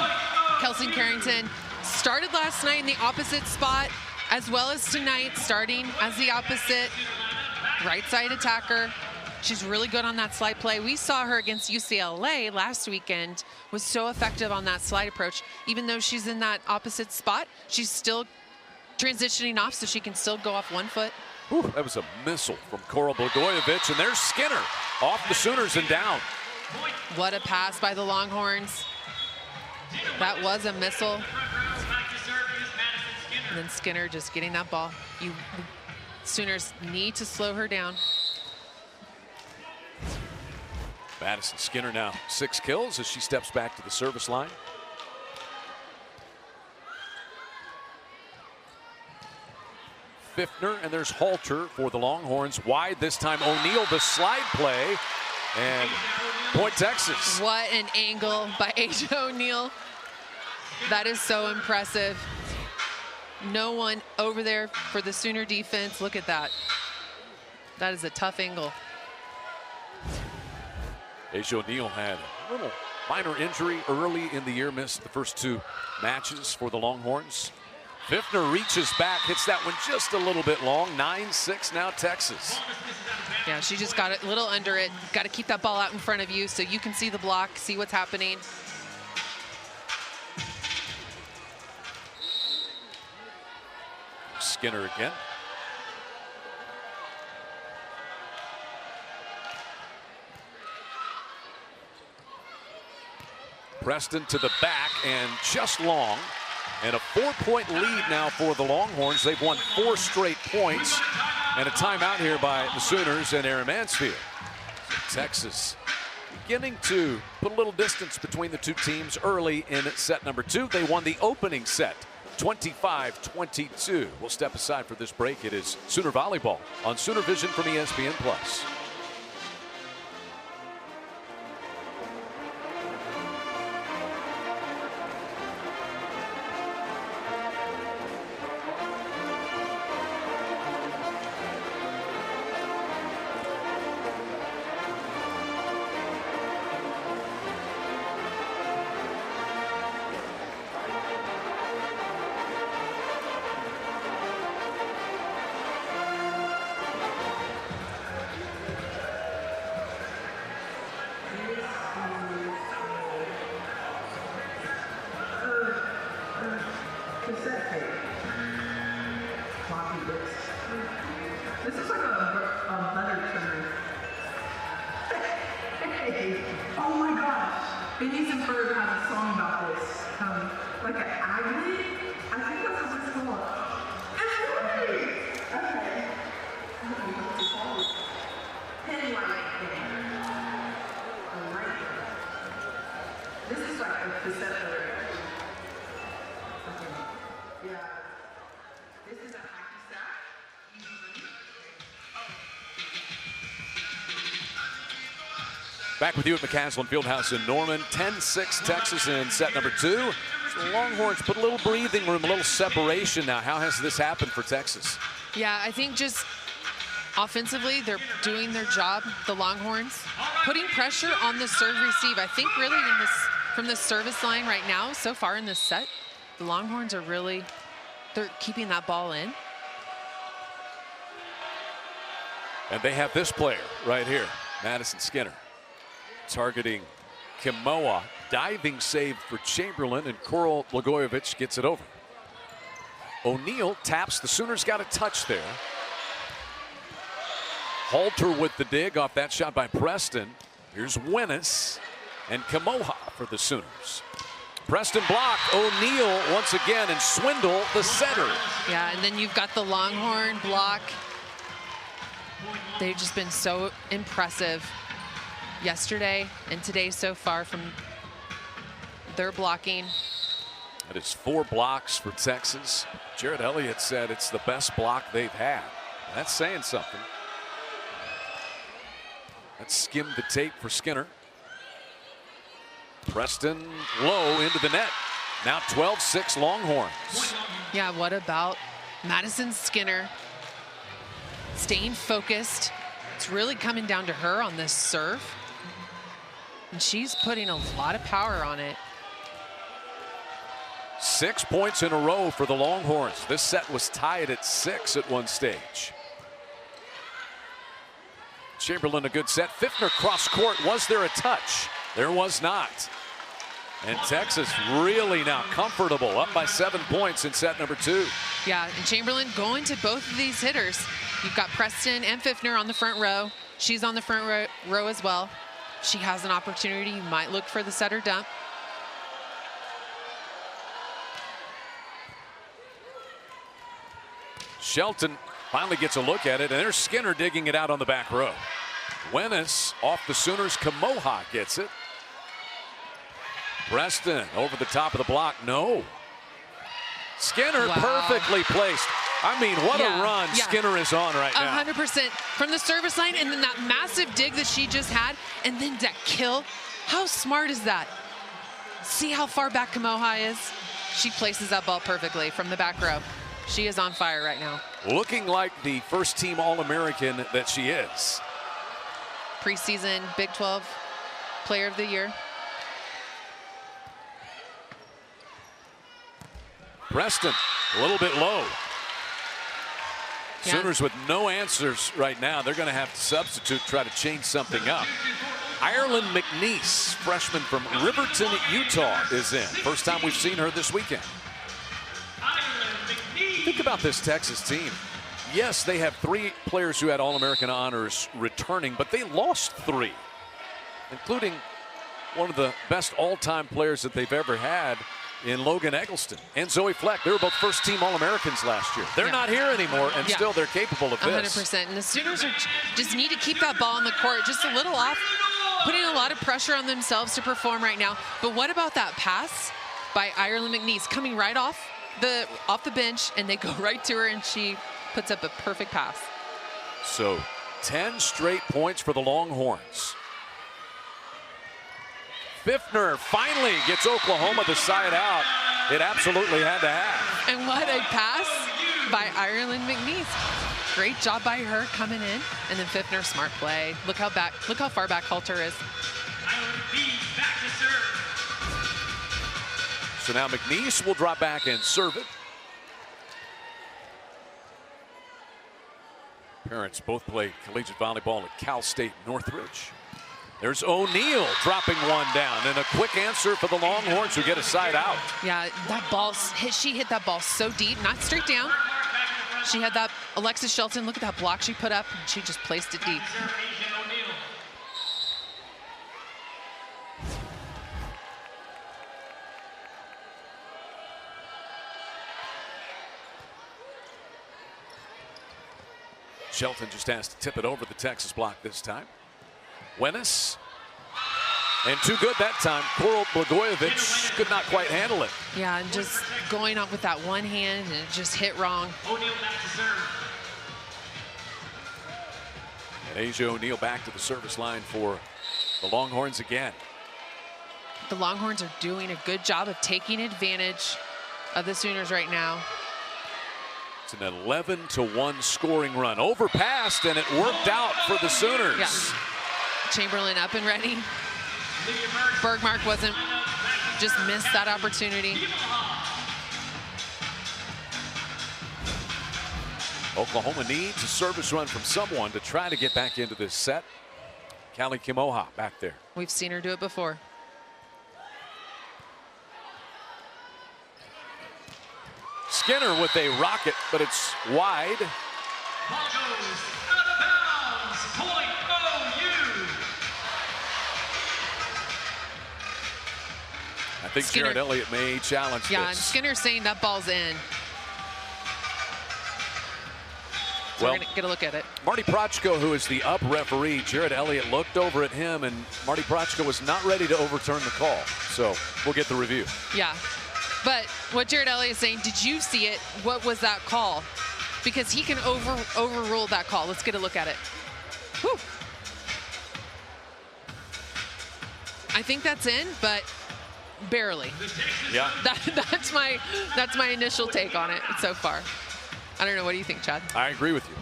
Kelsey Carrington started last night in the opposite spot, as well as tonight, starting as the opposite right side attacker. She's really good on that slide play. We saw her against UCLA last weekend, was so effective on that slide approach. Even though she's in that opposite spot, she's still transitioning off, so she can still go off one foot. Ooh, that was a missile from Coral Blagojevich, and there's Skinner off the Sooners and down. What a pass by the Longhorns. That was a missile. And then Skinner just getting that ball. Sooners need to slow her down. Madison Skinner now 6 kills as she steps back to the service line. Fiftner, and there's Halter for the Longhorns. Wide this time. O'Neal, the slide play, and point Texas. What an angle by AJ O'Neal. That is so impressive. No one over there for the Sooner defense. Look at that. That is a tough angle. AJ O'Neal had a little minor injury early in the year, missed the first 2 matches for the Longhorns. Fiftner reaches back, hits that one just a little bit long. 9-6 now Texas. Yeah, she just got a little under it. Got to keep that ball out in front of you so you can see the block, see what's happening. Skinner again. Preston to the back and just long. And a 4-point lead now for the Longhorns. They've won 4 straight points. And a timeout here by the Sooners and Aaron Mansfield. Texas beginning to put a little distance between the two teams early in set number 2. They won the opening set 25-22. We'll step aside for this break. It is Sooner Volleyball on Sooner Vision from ESPN+. This is like a butter turner. Hey, oh my gosh. Phineas and Ferb has a song about this. Like an aglet? I think that's what it's called. It's right! Okay. I don't know what it's called. Pen-like thing. I like it. This is like a cassette player. Okay. Yeah. This is a hacky sack. Back with you at McCaslin Fieldhouse in Norman. 10-6 Texas in set number 2. So the Longhorns put a little breathing room, a little separation now. How has this happened for Texas? Yeah, I think just offensively, they're doing their job, the Longhorns. Putting pressure on the serve receive. I think really in this, from the service line right now, so far in this set, the Longhorns are really, they're keeping that ball in. And they have this player right here, Madison Skinner, targeting Kimoa. Diving save for Chamberlain, and Coral Blagojevich gets it over. O'Neal taps. The Sooners got a touch there. Halter with the dig off that shot by Preston. Here's Wenis and Kamoha for the Sooners. Preston block, O'Neal once again, and Swindle the setter. Yeah, and then you've got the Longhorn block. They've just been so impressive yesterday and today so far from their blocking. That is 4 blocks for Texas. Jared Elliott said it's the best block they've had. That's saying something. Let's skim the tape for Skinner. Preston low into the net. Now 12-6 Longhorns. Yeah, what about Madison Skinner staying focused? It's really coming down to her on this serve. And she's putting a lot of power on it. 6 points in a row for the Longhorns. This set was tied at 6 at one stage. Chamberlain a good set. Fiffner cross court. Was there a touch? There was not. And Texas really now comfortable, up by 7 points in set number 2. Yeah, and Chamberlain going to both of these hitters. You've got Preston and Fiffner on the front row. She's on the front row as well. She has an opportunity. You might look for the setter dump. Shelton finally gets a look at it, and there's Skinner digging it out on the back row. Wenis off the Sooners. Kamoha gets it. Preston over the top of the block. No. Skinner perfectly placed. I mean, what a run Skinner is on right now. 100% from the service line, and then that massive dig that she just had, and then that kill. How smart is that? See how far back Kamoha is? She places that ball perfectly from the back row. She is on fire right now. Looking like the first team All-American that she is. Preseason Big 12 Player of the Year. Preston a little bit low. Yeah. Sooners with no answers right now. They're going to have to substitute, try to change something up. Ireland McNeese, freshman from Riverton, Utah, is in. First time we've seen her this weekend. Think about this Texas team. Yes, they have 3 players who had All-American honors returning, but they lost 3, including one of the best all-time players that they've ever had in Logan Eggleston and Zoe Fleck. They were both first-team All-Americans last year. They're not here anymore, and still they're capable of this. 100%. And the Sooners just need to keep that ball on the court just a little off, putting a lot of pressure on themselves to perform right now. But what about that pass by Ireland McNeese coming right off the bench, and they go right to her, and she puts up a perfect pass. So 10 straight points for the Longhorns. Fiffner finally gets Oklahoma the side out. It absolutely had to have. And what a pass by Ireland McNeese. Great job by her coming in, and then Fiffner, smart play. Look how far back Halter is. So now McNeese will drop back and serve it. Parents both play collegiate volleyball at Cal State Northridge. There's O'Neal dropping one down, and a quick answer for the Longhorns, who get a side out. Yeah, that ball, she hit that ball so deep, not straight down. She had that, Alexis Shelton, look at that block she put up, and she just placed it deep. Shelton just has to tip it over the Texas block this time. Wenis. And too good that time. Coral Blagojevich could not quite handle it. Yeah, and just going up with that one hand, and it just hit wrong. And Asia O'Neal back to the service line for the Longhorns again. The Longhorns are doing a good job of taking advantage of the Sooners right now. It's an 11-1 scoring run. Overpassed, and it worked out for the Sooners. Yeah. Chamberlain up and ready. Bergmark just missed that opportunity. Oklahoma needs a service run from someone to try to get back into this set. Callie Kamoha back there. We've seen her do it before. Skinner with a rocket, but it's wide. I think Skinner. Jared Elliott may challenge Yeah, and this. Skinner's saying that ball's in. So Well, we're gonna get a look at it. Marty Prochko, who is the up referee, Jared Elliott looked over at him, and Marty Prochko was not ready to overturn the call. So we'll get the review. Yeah, but what Jared Elliott is saying, did you see it? What was that call? Because he can overrule that call. Let's get a look at it. Whew. I think that's in, but barely. Yeah. That's my initial take on it so far. I don't know. What do you think, Chad? I agree with you.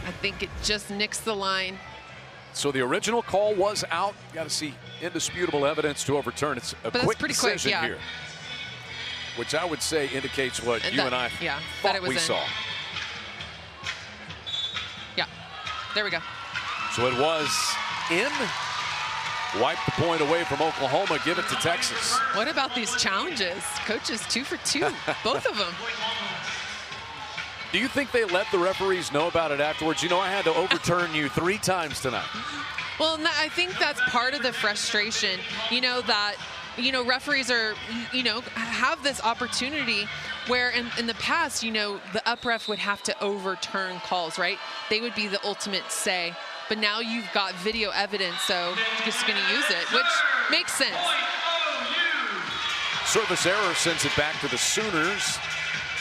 I think it just nicks the line. So the original call was out. Got to see indisputable evidence to overturn. It's a But quick that's pretty quick, decision yeah. here, which I would say indicates what you that- and I yeah, thought that it was we in. saw. Yeah, there we go. So it was in. Wipe the point away from Oklahoma. Give it to Texas. What about these challenges? Coaches 2 for 2, both of them. Do you think they let the referees know about it afterwards? You know, I had to overturn you 3 times tonight. Well, I think that's part of the frustration, that, referees are, have this opportunity where in the past, the up ref would have to overturn calls, right? They would be the ultimate say. But now you've got video evidence, so you're just going to use it, which makes sense. Service error sends it back to the Sooners.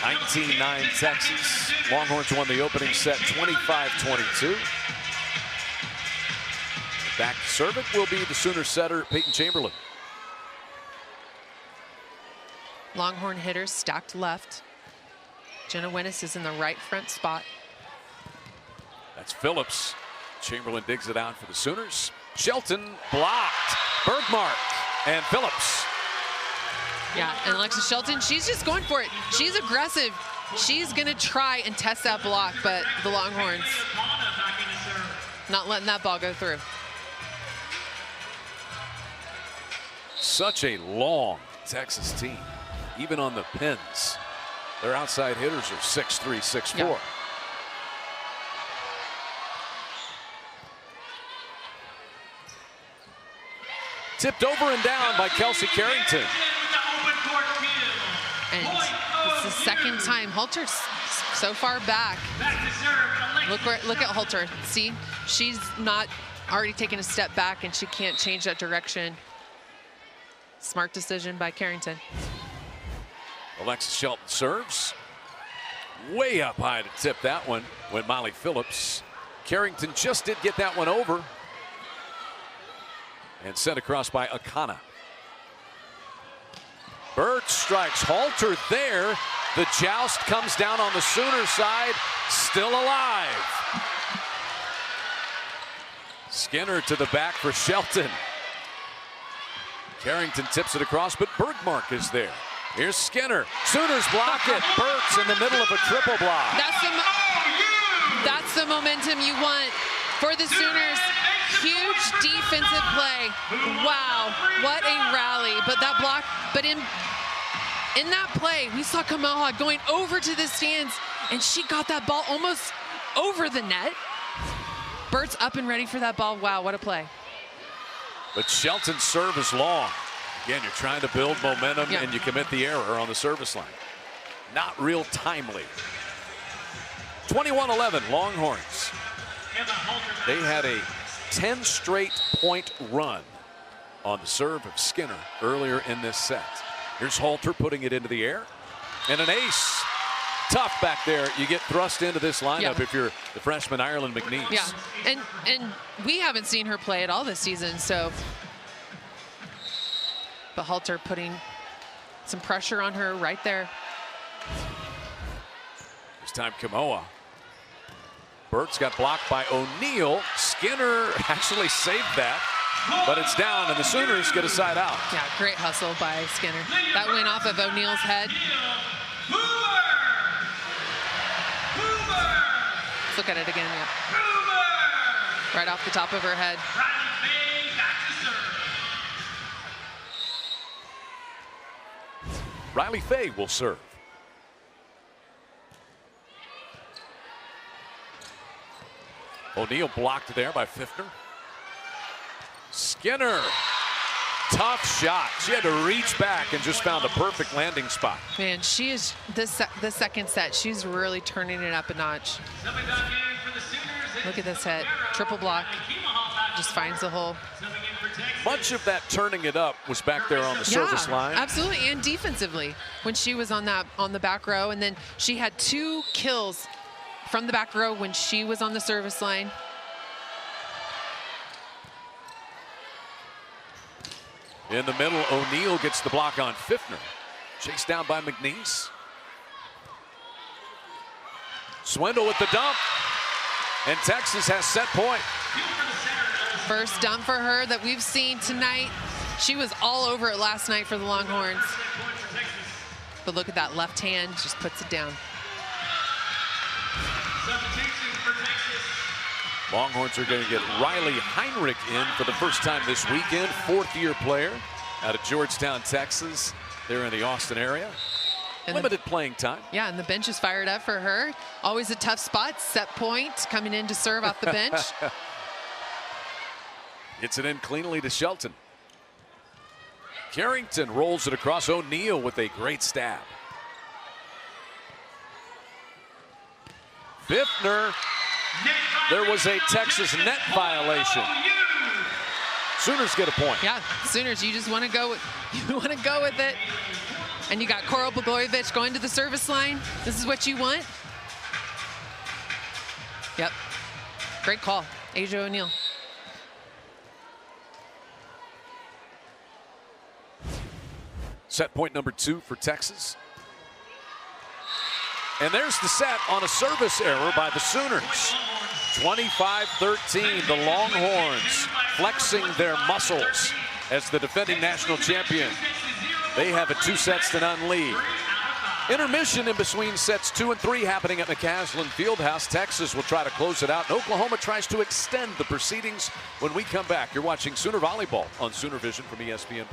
19-9 Texas. Longhorns won the opening set 25-22. Back to serve it will be the Sooners setter, Peyton Chamberlain. Longhorn hitters stacked left. Jenna Wennis is in the right front spot. That's Phillips. Chamberlain digs it out for the Sooners. Shelton blocked. Bergmark and Phillips. Yeah, and Alexis Shelton, she's just going for it. She's aggressive. She's going to try and test that block, but the Longhorns not letting that ball go through. Such a long Texas team. Even on the pins, their outside hitters are 6'3", 6'4". Yeah. Tipped over and down by Kelsey Carrington. And it's the second time. Halter's so far back. Look at Halter. See, she's not already taken a step back, and she can't change that direction. Smart decision by Carrington. Alexis Shelton serves. Way up high to tip that one went Molly Phillips. Carrington just did get that one over. And sent across by Akana. Bird strikes Halter there. The joust comes down on the Sooner side. Still alive. Skinner to the back for Shelton. Carrington tips it across, but Bergmark is there. Here's Skinner. Sooners block it. Burt's in the middle of a triple block. That's the momentum you want for the Sooners. Huge defensive play. Wow, what a rally. But that block, but in that play, we saw Kamoha going over to the stands, and she got that ball almost over the net. Bert's up and ready for that ball. Wow, what a play. But Shelton's serve is long. Again, you're trying to build momentum, and you commit the error on the service line. Not real timely. 21-11 Longhorns. They had a 10 straight point run on the serve of Skinner earlier in this set. Here's Halter putting it into the air. And an ace. Tough back there. You get thrust into this lineup if you're the freshman Ireland McNeese. Yeah, and we haven't seen her play at all this season, so. But Halter putting some pressure on her right there. This time Kamoa. Burt's got blocked by O'Neal. Skinner actually saved that, but it's down, and the Sooners get a side out. Yeah, great hustle by Skinner. That went off of O'Neal's head. Let's look at it again. Yeah. Right off the top of her head. Riley Fay will serve. O'Neal blocked there by Fiftner. Skinner Tough shot. She had to reach back and just found a perfect landing spot. Man, she is, the second set, she's really turning it up a notch. Look at this hit. Triple block. Just finds the hole. Much of that turning it up was back there on the service line. Absolutely, and defensively when she was on the back row, and then she had 2 kills from the back row when she was on the service line. In the middle, O'Neal gets the block on Pfiffner. Chased down by McNeese. Swindle with the dump. And Texas has set point. First dump for her that we've seen tonight. She was all over it last night for the Longhorns. But look at that left hand, just puts it down. Longhorns are going to get Riley Heinrich in for the first time this weekend. 4th-year player out of Georgetown, Texas. They're in the Austin area. And limited playing time. Yeah, and the bench is fired up for her. Always a tough spot. Set point coming in to serve off the bench. Gets it in cleanly to Shelton. Carrington rolls it across. O'Neal with a great stab. Pfiffner. There was a Texas net violation. Sooners get a point. Yeah, Sooners, you just want to go with it. And you got Coral Blagojevich going to the service line. This is what you want. Yep. Great call, Asia O'Neal. Set point number 2 for Texas. And there's the set on a service error by the Sooners. 25-13, the Longhorns flexing their muscles as the defending national champion. They have a 2-0 lead. Intermission in between sets 2 and 3 happening at McCaslin Fieldhouse. Texas will try to close it out, and Oklahoma tries to extend the proceedings. When we come back, you're watching Sooner Volleyball on Sooner Vision from ESPN+.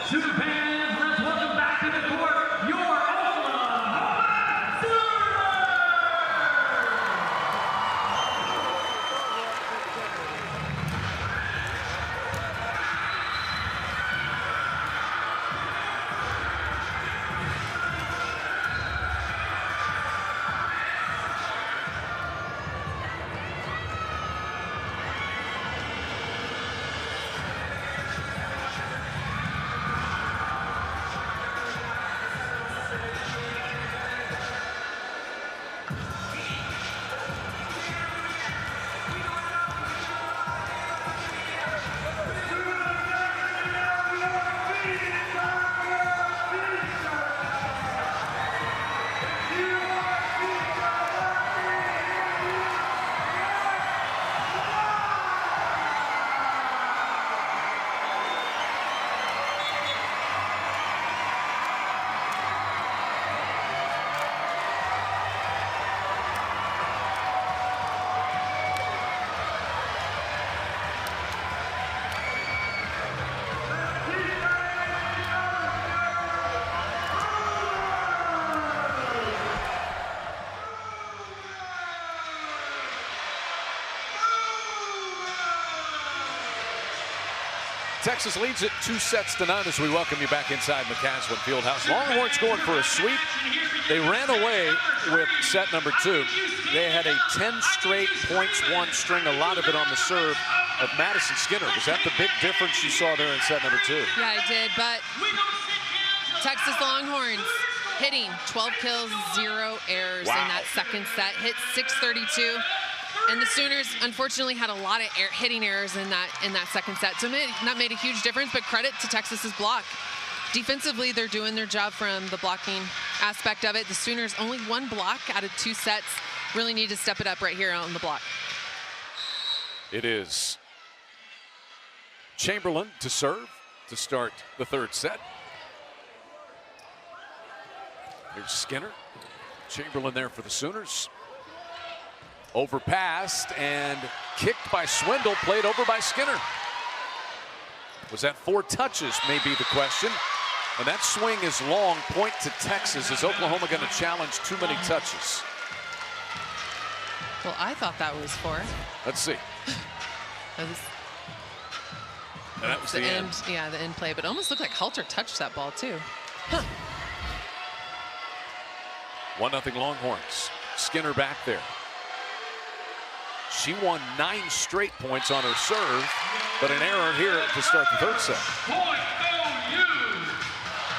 Super fans, let's welcome back to the court your Oklahoma Sooners! Texas leads it 2-0 as we welcome you back inside McCaslin Fieldhouse. Longhorns going for a sweep. They ran away with set number 2. They had a 10 straight points one string, a lot of it on the serve of Madison Skinner. Was that the big difference you saw there in set number 2? Yeah, I did, but Texas Longhorns hitting 12 kills, 0 errors in that second set, hit 632. And the Sooners, unfortunately, had a lot of hitting errors in that second set. So that made a huge difference, but credit to Texas's block. Defensively, they're doing their job from the blocking aspect of it. The Sooners only 1 block out of 2 sets. Really need to step it up right here on the block. It is Chamberlain to serve to start the 3rd set. Here's Skinner. Chamberlain there for the Sooners. Overpassed and kicked by Swindle, played over by Skinner. Was that 4 touches, may be the question. And that swing is long, point to Texas. Is Oklahoma going to challenge too many touches? Well, I thought that was 4. Let's see. That was the end. Yeah, the end play, but it almost looked like Halter touched that ball too. Huh. 1-0 Longhorns. Skinner back there. She won 9 straight points on her serve, but an error here to start the 3rd set.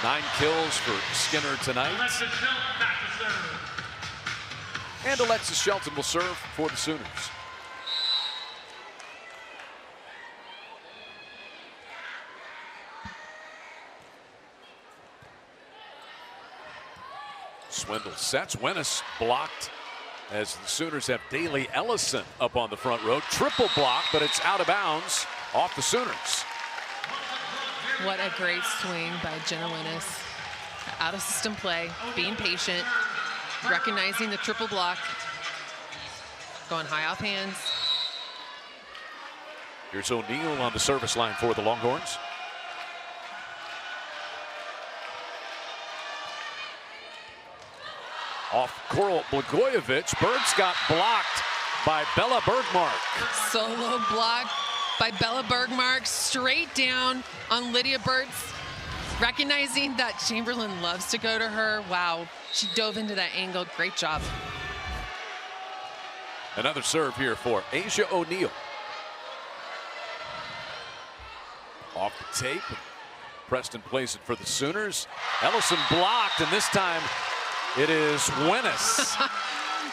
9 kills for Skinner tonight. And Alexis Shelton will serve for the Sooners. Swindle sets. Winnis blocked as the Sooners have Daly Ellison up on the front row. Triple block, but it's out of bounds off the Sooners. What a great swing by Jenna Winnis. Out of system play, being patient, recognizing the triple block, going high off hands. Here's O'Neal on the service line for the Longhorns. Off Coral Blagojevich. Birds got blocked by Bella Bergmark. Solo block by Bella Bergmark, straight down on Lydia Burtz. Recognizing that Chamberlain loves to go to her. Wow, she dove into that angle. Great job. Another serve here for Asia O'Neal. Off the tape. Preston plays it for the Sooners. Ellison blocked, and this time it is Winnis.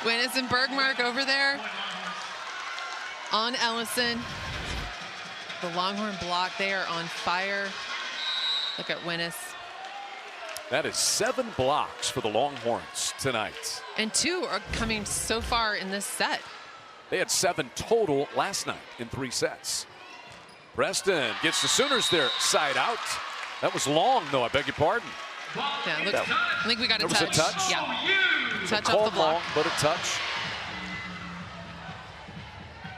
Winnis and Bergmark over there on Ellison. The Longhorn block, they are on fire. Look at Winnis. That is 7 blocks for the Longhorns tonight. And 2 are coming so far in this set. They had 7 total last night in 3 sets. Preston gets the Sooners there, side out. That was long, though, I beg your pardon. Yeah, look, I think we got a touch. There was a touch? Yeah. Touch off the block. Long, but a touch.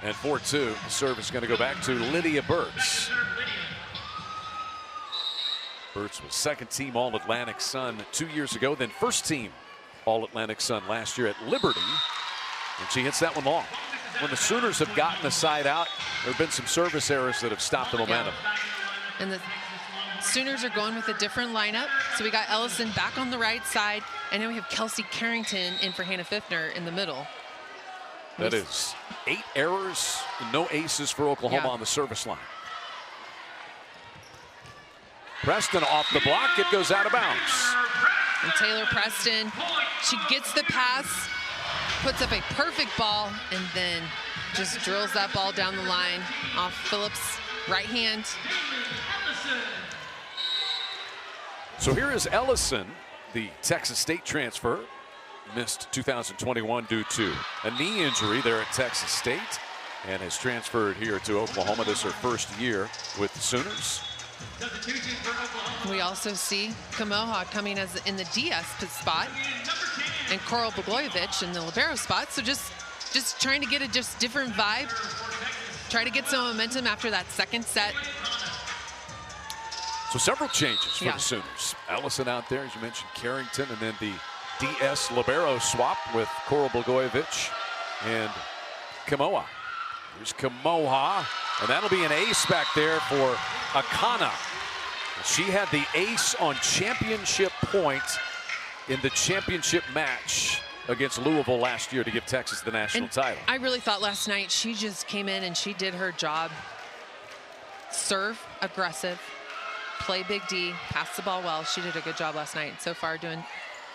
And 4-2, the serve is going to go back to Lydia Burtz. Burtz was second team All-Atlantic Sun 2 years ago, then first team All-Atlantic Sun last year at Liberty. And she hits that one long. When the Sooners have gotten the side out, there have been some service errors that have stopped the momentum. Yeah. And the Sooners are going with a different lineup. So we got Ellison back on the right side, and then we have Kelsey Carrington in for Hannah Pfiffner in the middle. That is 8 errors, no aces for Oklahoma on the service line. Preston off the block, it goes out of bounds. And Taylor Preston, she gets the pass, puts up a perfect ball, and then just drills that ball down the line off Phillips' right hand. So here is Ellison, the Texas State transfer. Missed 2021 due to a knee injury there at Texas State and has transferred here to Oklahoma. This is her first year with the Sooners. We also see Kamoha coming as in the DS spot and Coral Blagojevich in the libero spot. So just trying to get a just different vibe. Try to get some momentum after that second set. So several changes for the Sooners. Ellison out there, as you mentioned, Carrington, and then the DS libero swap with Coral Blagojevich and Kamoa. Here's Kamoa, and that'll be an ace back there for Akana. She had the ace on championship point in the championship match against Louisville last year to give Texas the national title. I really thought last night she just came in and she did her job. Serve, aggressive, play big D, pass the ball well. She did a good job last night. So far doing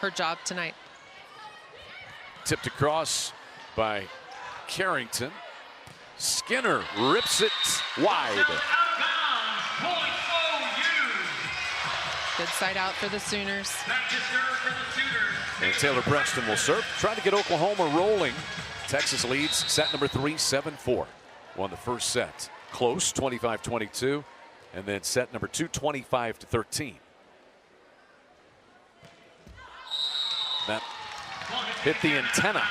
her job tonight. Tipped across by Carrington. Skinner rips it wide. Good side out for the Sooners. And Taylor Preston will serve. Trying to get Oklahoma rolling. Texas leads set number 3, 7-4. Won the first set. Close, 25-22. And then set number 2, 25-13. That hit the antenna.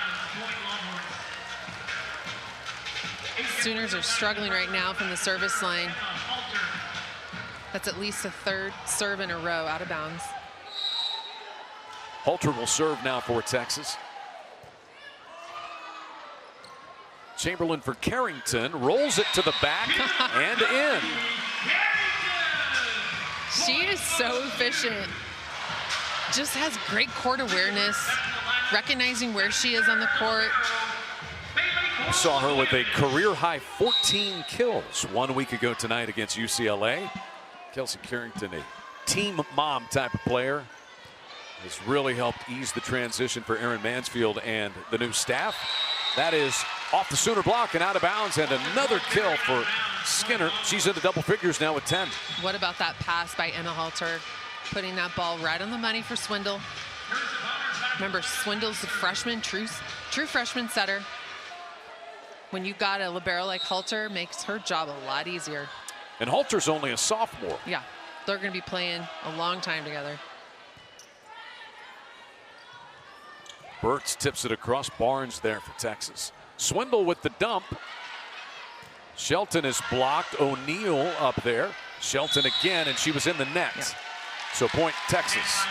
Sooners are struggling right now from the service line. That's at least the third serve in a row out of bounds. Halter will serve now for Texas. Chamberlain for Carrington, rolls it to the back and in. She is so efficient. Just has great court awareness, recognizing where she is on the court. I saw her with a career-high 14 kills 1 week ago tonight against UCLA. Kelsey Carrington, a team mom type of player, has really helped ease the transition for Aaron Mansfield and the new staff. That is off the Sooner block and out of bounds, and another kill for Skinner. She's into double figures now with 10. What about that pass by Emma Halter? Putting that ball right on the money for Swindle. Remember, Swindle's a freshman, true freshman setter. When you got a libero like Halter, makes her job a lot easier. And Halter's only a sophomore. Yeah, they're going to be playing a long time together. Burtz tips it across. Barnes there for Texas. Swindle with the dump. Shelton is blocked. O'Neal up there. Shelton again, and she was in the net. Yeah. So point Texas.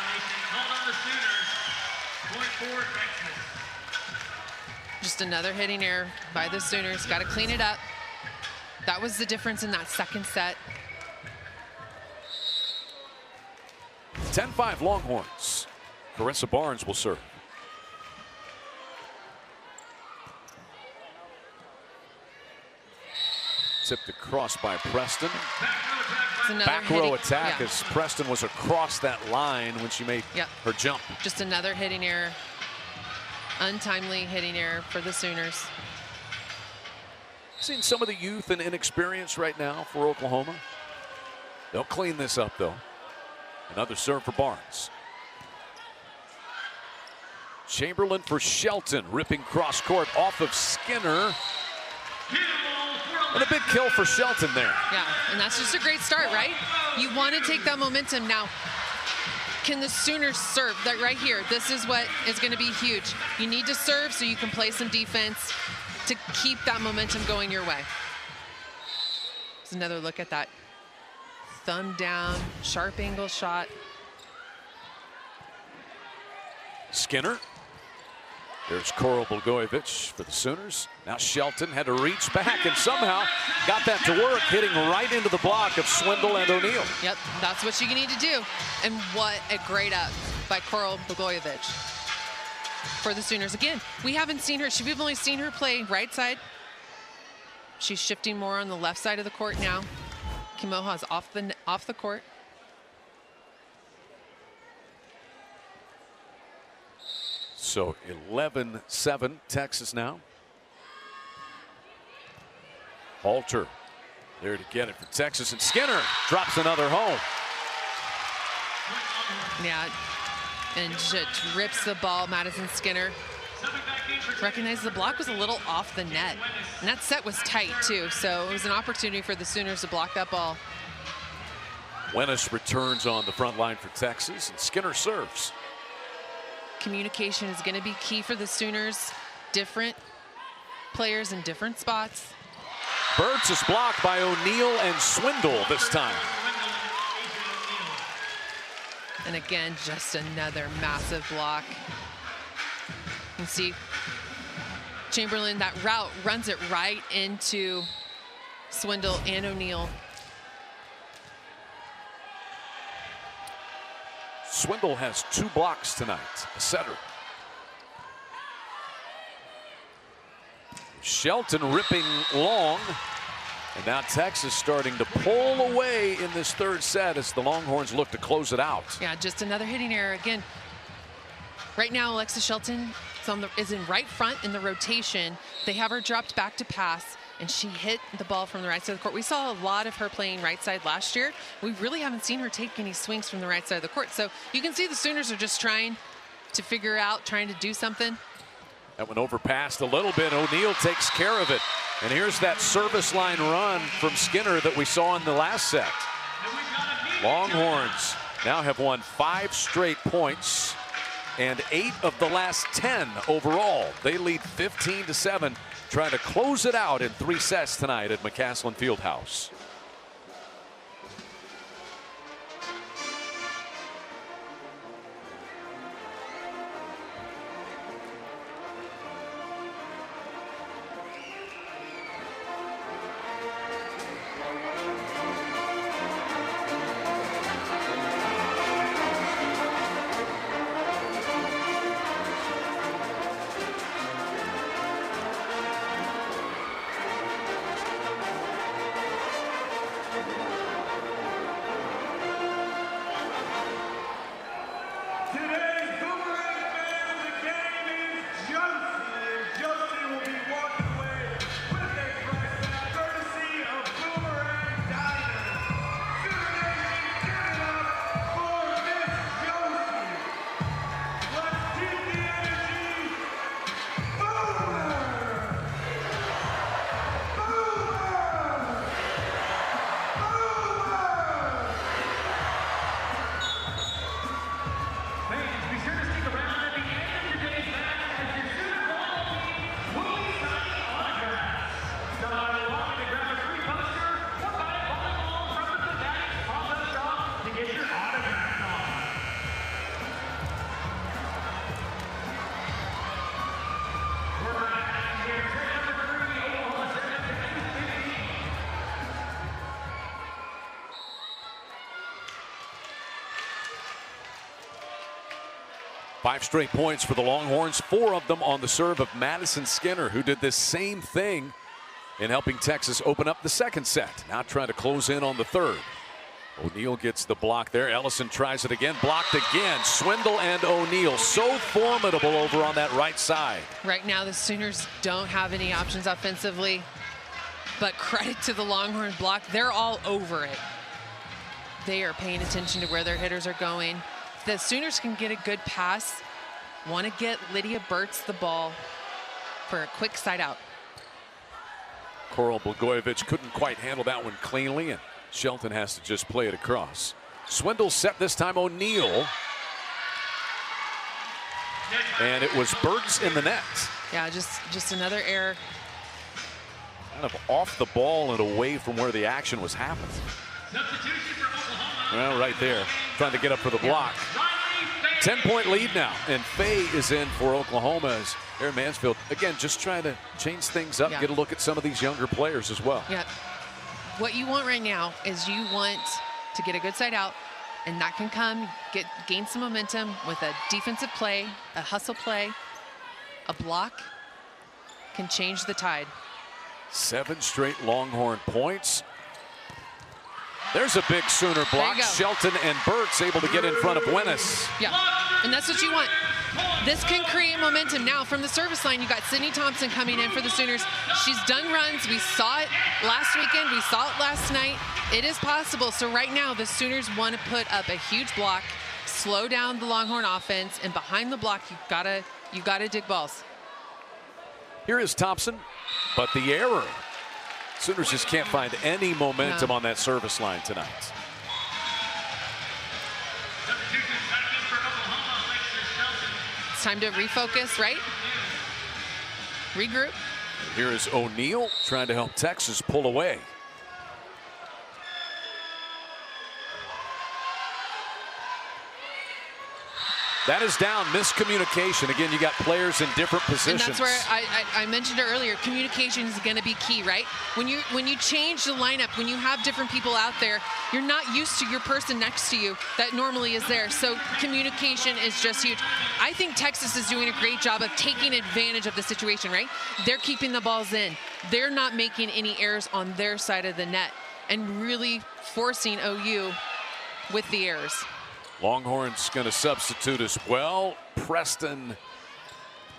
Just another hitting error by the Sooners. Got to clean it up. That was the difference in that second set. 10-5 Longhorns. Carissa Barnes will serve. Tipped across by Preston. Back row attack as Preston was across that line when she made her jump. Just another hitting error. Untimely hitting error for the Sooners. Seeing some of the youth and inexperience right now for Oklahoma. They'll clean this up though. Another serve for Barnes. Chamberlain for Shelton, ripping cross court off of Skinner. And a big kill for Shelton there. Yeah, and that's just a great start, right? You want to take that momentum now. Can the Sooners serve? That right here, this is what is going to be huge. You need to serve so you can play some defense to keep that momentum going your way. There's another look at that thumb down, sharp angle shot. Skinner. There's Coral Blagojevich for the Sooners. Now Shelton had to reach back and somehow got that to work, hitting right into the block of Swindle and O'Neal. Yep, that's what you need to do. And what a great up by Coral Blagojevich for the Sooners. Again, we haven't seen her. We've only seen her play right side. She's shifting more on the left side of the court now. Kimoha's off the court. So 11-7 Texas now. Halter there to get it for Texas, and Skinner drops another home. Yeah, and just rips the ball. Madison Skinner recognized the block was a little off the net, and that set was tight too, so it was an opportunity for the Sooners to block that ball. Wennis returns on the front line for Texas, and Skinner serves. Communication is going to be key for the Sooners. Different players in different spots. Burtz is blocked by O'Neal and Swindle this time. And again, just another massive block. You can see Chamberlain, that route runs it right into Swindle and O'Neal. Swindle has 2 blocks tonight, a setter. Shelton ripping long, and now Texas starting to pull away in this third set as the Longhorns look to close it out. Yeah, just another hitting error again. Right now, Alexa Shelton is in right front in the rotation. They have her dropped back to pass, and she hit the ball from the right side of the court. We saw a lot of her playing right side last year. We really haven't seen her take any swings from the right side of the court. So you can see the Sooners are just trying to figure out, trying to do something. That went overpassed a little bit. O'Neal takes care of it. And here's that service line run from Skinner that we saw in the last set. Longhorns now have won 5 straight points and 8 of the last 10 overall. They lead 15-7, trying to close it out in 3 sets tonight at McCaslin Fieldhouse. Five straight points for the Longhorns, 4 of them on the serve of Madison Skinner, who did this same thing in helping Texas open up the second set. Now trying to close in on the third. O'Neal gets the block there. Ellison tries it again, blocked again. Swindle and O'Neal so formidable over on that right side. Right now, the Sooners don't have any options offensively, but credit to the Longhorn block. They're all over it. They are paying attention to where their hitters are going. The Sooners can get a good pass. Want to get Lydia Burtz the ball for a quick side out. Coral Blagojevich couldn't quite handle that one cleanly, and Shelton has to just play it across. Swindle set this time O'Neal. And it was Burtz in the net. Yeah, just another error. Kind of off the ball and away from where the action was happening. Substitution for Well, right there, trying to get up for the block. 10-point lead now, and Faye is in for Oklahoma as Aaron Mansfield, again, just trying to change things up, get a look at some of these younger players as well. Yeah. What you want right now is you want to get a good side out, and that can come, gain some momentum with a defensive play, a hustle play, a block can change the tide. 7 straight Longhorn points. There's a big Sooner block. Shelton and Burt's able to get in front of Buenas. Yeah, and that's what you want. This can create momentum. Now, from the service line, you got Sydney Thompson coming in for the Sooners. She's done runs. We saw it last weekend. We saw it last night. It is possible. So right now, the Sooners want to put up a huge block, slow down the Longhorn offense, and behind the block, you gotta dig balls. Here is Thompson, but the error. Sooners just can't find any momentum on that service line tonight. It's time to refocus, right? Regroup. Here is O'Neal trying to help Texas pull away. That is down. Miscommunication. Again, you got players in different positions. And that's where I mentioned it earlier. Communication is going to be key, right? When you change the lineup, when you have different people out there, you're not used to your person next to you that normally is there. So communication is just huge. I think Texas is doing a great job of taking advantage of the situation, right? They're keeping the balls in. They're not making any errors on their side of the net and really forcing OU with the errors. Longhorns going to substitute as well. Preston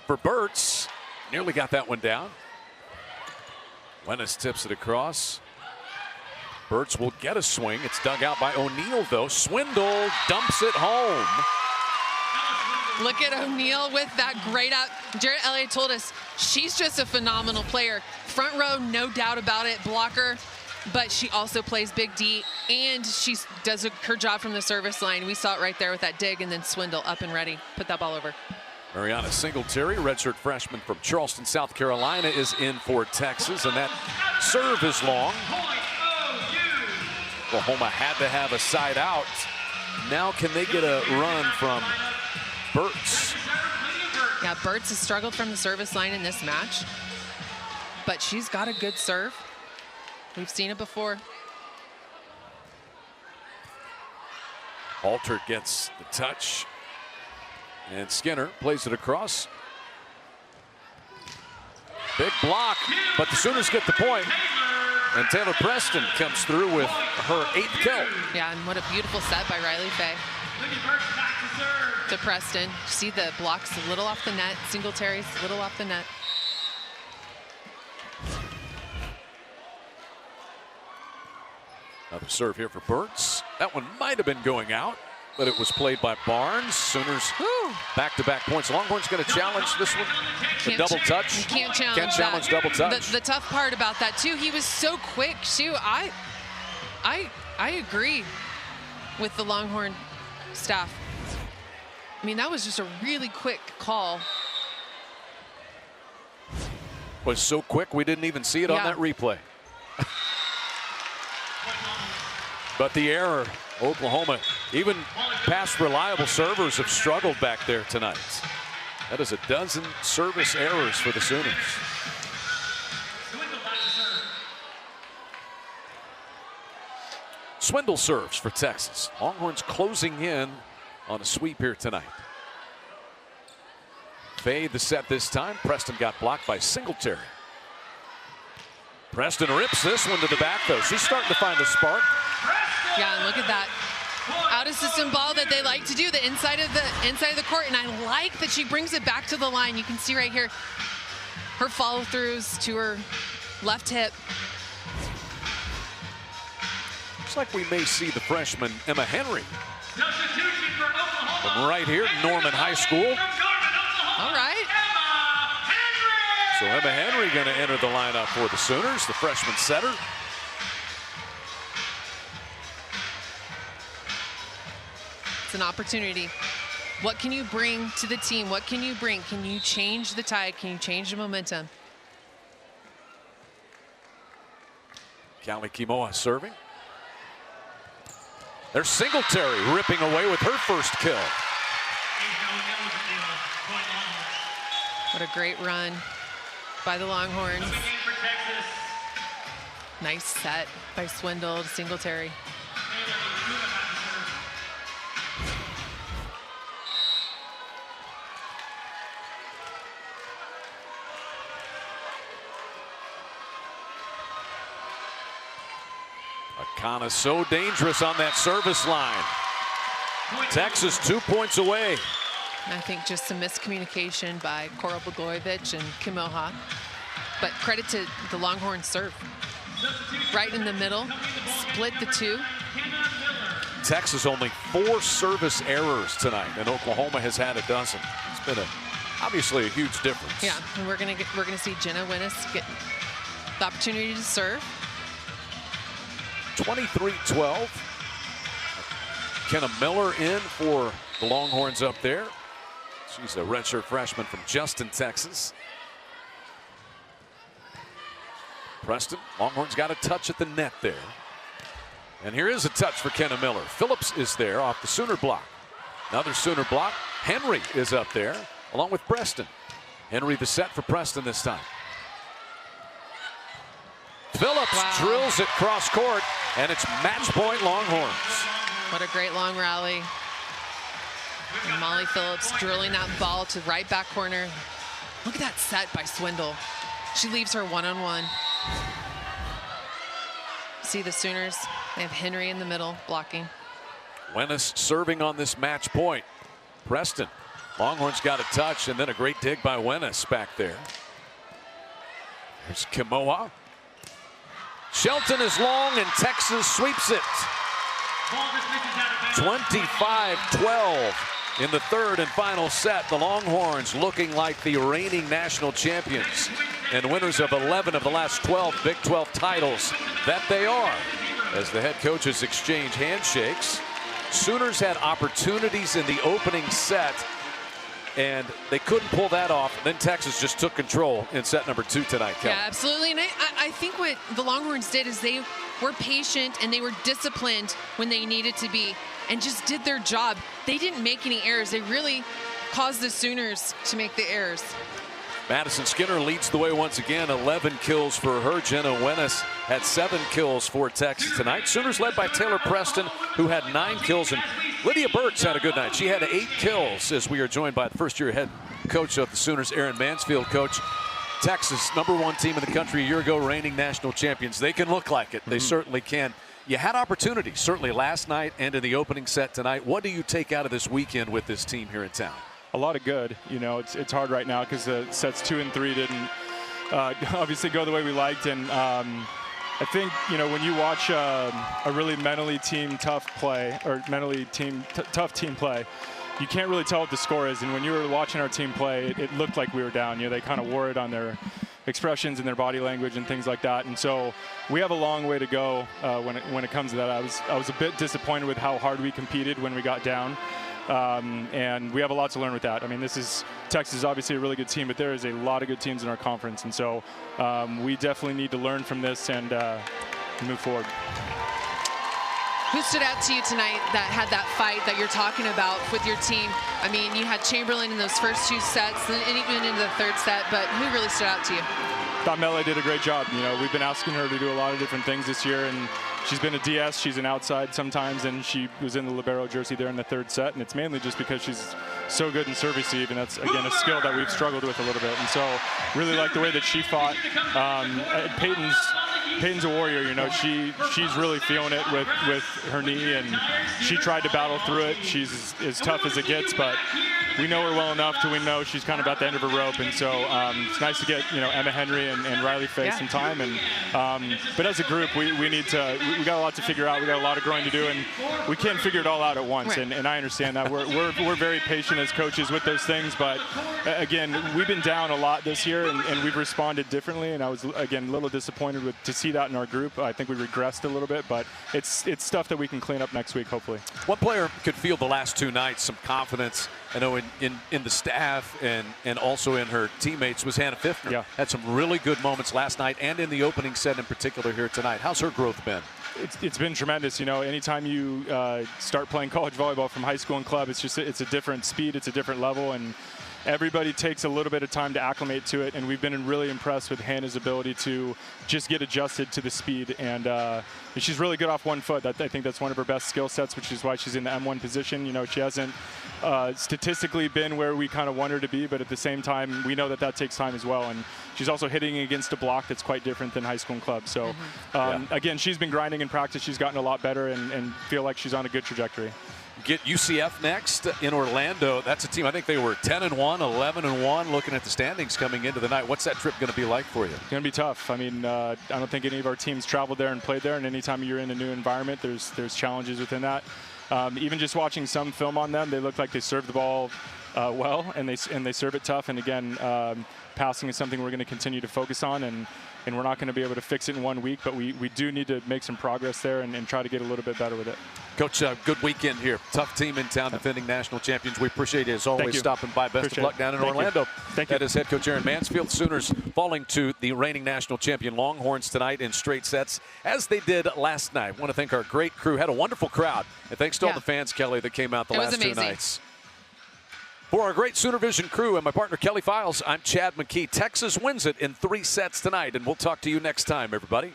for Burt's. Nearly got that one down. Lennis tips it across. Burt's will get a swing. It's dug out by O'Neal, though. Swindle dumps it home. Look at O'Neal with that great out. Jarrett Elliott told us she's just a phenomenal player. Front row, no doubt about it. Blocker. But she also plays Big D, and she does her job from the service line. We saw it right there with that dig, and then Swindle up and ready. Put that ball over. Mariana Singletary, redshirt freshman from Charleston, South Carolina, is in for Texas, and that serve is long. Oklahoma had to have a side out. Now can they get a run from Burt's? Yeah, Burt's has struggled from the service line in this match, but she's got a good serve. We've seen it before. Alter gets the touch, and Skinner plays it across. Big block, but the Sooners get the point, and Taylor Preston comes through with her 8th kill. Yeah, and what a beautiful set by Riley Faye. To Preston. See the blocks a little off the net. Singletary's a little off the net. Another serve here for Burt's. That one might have been going out, but it was played by Barnes. Sooners back-to-back points. Longhorn's going to challenge this one. The double touch. You can't challenge double touch. The tough part about that, too, he was so quick, too. I agree with the Longhorn staff. I mean, that was just a really quick call. Was so quick we didn't even see it on that replay. But the error, Oklahoma, even past reliable servers have struggled back there tonight. That is a dozen service errors for the Sooners. Swindle serves for Texas. Longhorns closing in on a sweep here tonight. Fade the set this time. Preston got blocked by Singletary. Preston rips this one to the back, though. She's starting to find a spark. Yeah, and look at that out of system ball that they like to do, the inside of the court, and I like that she brings it back to the line. You can see right here her follow throughs to her left hip. Looks like we may see the freshman Emma Henry from right here, Norman High School. All right. So Emma Henry going to enter the lineup for the Sooners, the freshman setter. It's an opportunity. What can you bring to the team? What can you bring? Can you change the tide? Can you change the momentum? Callie Kimoa serving. There's Singletary ripping away with her first kill. What a great run by the Longhorns. Nice set by Swindle to Singletary. Akana so dangerous on that service line. Texas 2 points away. I think just some miscommunication by Coral Blagojevich and Kimoha. But credit to the Longhorn serve. Right in the middle, split the two. Texas only 4 service errors tonight, and Oklahoma has had a dozen. It's been obviously a huge difference. Yeah, and we're gonna see Jenna Winnis get the opportunity to serve. 23-12. Kenna Miller in for the Longhorns up there. She's a redshirt freshman from Justin, Texas. Preston, Longhorns got a touch at the net there. And here is a touch for Kenna Miller. Phillips is there off the Sooner block. Another Sooner block. Henry is up there along with Preston. Henry the set for Preston this time. Phillips drills it cross court, and it's match point Longhorns. What a great long rally. And Molly Phillips drilling that ball to right back corner. Look at that set by Swindle. She leaves her one-on-one. See the Sooners, they have Henry in the middle blocking. Winnis serving on this match point. Preston, Longhorns got a touch, and then a great dig by Winnis back there. There's Kimoa. Shelton is long, and Texas sweeps it. 25-12 in the third and final set. The Longhorns looking like the reigning national champions and winners of 11 of the last 12 Big 12 titles that they are. As the head coaches exchange handshakes, Sooners had opportunities in the opening set, and they couldn't pull that off. Then Texas just took control in set number 2 tonight, Kelly. Yeah, absolutely. And I think what the Longhorns did is they were patient and they were disciplined when they needed to be and just did their job. They didn't make any errors. They really caused the Sooners to make the errors. Madison Skinner leads the way once again. 11 kills for her. Jenna Winnis had 7 kills for Texas tonight. Sooners led by Taylor Preston, who had 9 kills. And Lydia Burks had a good night. She had 8 kills, as we are joined by the first-year head coach of the Sooners, Aaron Mansfield. Coach, Texas, #1 team in the country a year ago, reigning national champions. They can look like it. They certainly can. You had opportunities, certainly last night and in the opening set tonight. What do you take out of this weekend with this team here in town? A lot of good. You know, it's hard right now because the sets 2 and 3 didn't obviously go the way we liked. And I think, you know, when you watch a really mentally tough team play, you can't really tell what the score is. And when you were watching our team play, it looked like we were down. You know, they kind of wore it on their expressions and their body language and things like that. And so we have a long way to go when it comes to that. I was a bit disappointed with how hard we competed when we got down. And we have a lot to learn with that. I mean, Texas is obviously a really good team, but there is a lot of good teams in our conference. And so we definitely need to learn from this and move forward. Who stood out to you tonight that had that fight that you're talking about with your team? I mean, you had Chamberlain in those first 2 sets and even into the third set, but who really stood out to you? Thought Mele did a great job. You know, we've been asking her to do a lot of different things this year, and she's been a DS, she's an outside sometimes, and she was in the libero jersey there in the third set, and it's mainly just because she's so good in serve receive, and that's, again, a skill that we've struggled with a little bit. And so really like the way that she fought. Peyton's a warrior, you know. She's really feeling it with her knee, and she tried to battle through it. She's as tough as it gets, but we know her well enough to we know she's kind of at the end of her rope. And so it's nice to get, you know, Emma Henry and Riley Faye some time. And but as a group, we got a lot to figure out. We got a lot of growing to do, and we can't figure it all out at once. Right. And I understand that we're very patient as coaches with those things. But again, we've been down a lot this year, and we've responded differently. And I was, again, a little disappointed to see see that in our group. I think we regressed a little bit, but it's stuff that we can clean up next week, hopefully. One player could feel the last 2 nights some confidence, I know, in the staff and also in her teammates, was Hannah Fiffner. Yeah. Had some really good moments last night and in the opening set in particular here tonight. How's her growth been? It's been tremendous. You know, anytime you start playing college volleyball from high school and club, it's a different speed, it's a different level, and everybody takes a little bit of time to acclimate to it, and we've been really impressed with Hannah's ability to just get adjusted to the speed, and she's really good off one foot. I think that's one of her best skill sets, which is why she's in the M1 position. You know, she hasn't statistically been where we kind of want her to be, but at the same time, we know that takes time as well, and she's also hitting against a block that's quite different than high school and club. So, again, she's been grinding in practice. She's gotten a lot better and feel like she's on a good trajectory. Get UCF next in Orlando. That's a team, I think they were 10-1, 11-1, looking at the standings coming into the night. What's that trip going to be like for you? It's going to be tough. I mean, I don't think any of our teams traveled there and played there, and anytime you're in a new environment, there's challenges within that. Even just watching some film on them, they look like they serve the ball well, and they serve it tough. And again, passing is something we're going to continue to focus on, and we're not going to be able to fix it in 1 week, but we do need to make some progress there and try to get a little bit better with it. Coach, good weekend here. Tough team in town, defending national champions. We appreciate it as always stopping by. Best of luck down in Orlando. Thank you. That is head coach Aaron Mansfield. Sooners falling to the reigning national champion Longhorns tonight in straight sets, as they did last night. I want to thank our great crew. Had a wonderful crowd. And thanks to all the fans, Kelly, that came out the last 2 nights. For our great Sooner Vision crew and my partner Kelly Files, I'm Chad McKee. Texas wins it in 3 sets tonight, and we'll talk to you next time, everybody.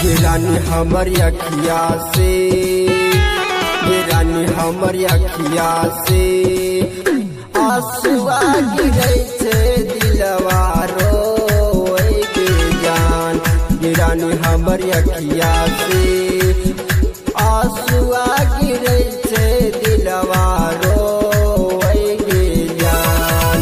गिरानी हमर अखिया से, गिरानी हमर अखिया से, आंसुआ गिरै छे दिलवा रोए के जान। गिरानी हमर अखिया से, आंसुआ गिरै छे दिलवा रोए के जान।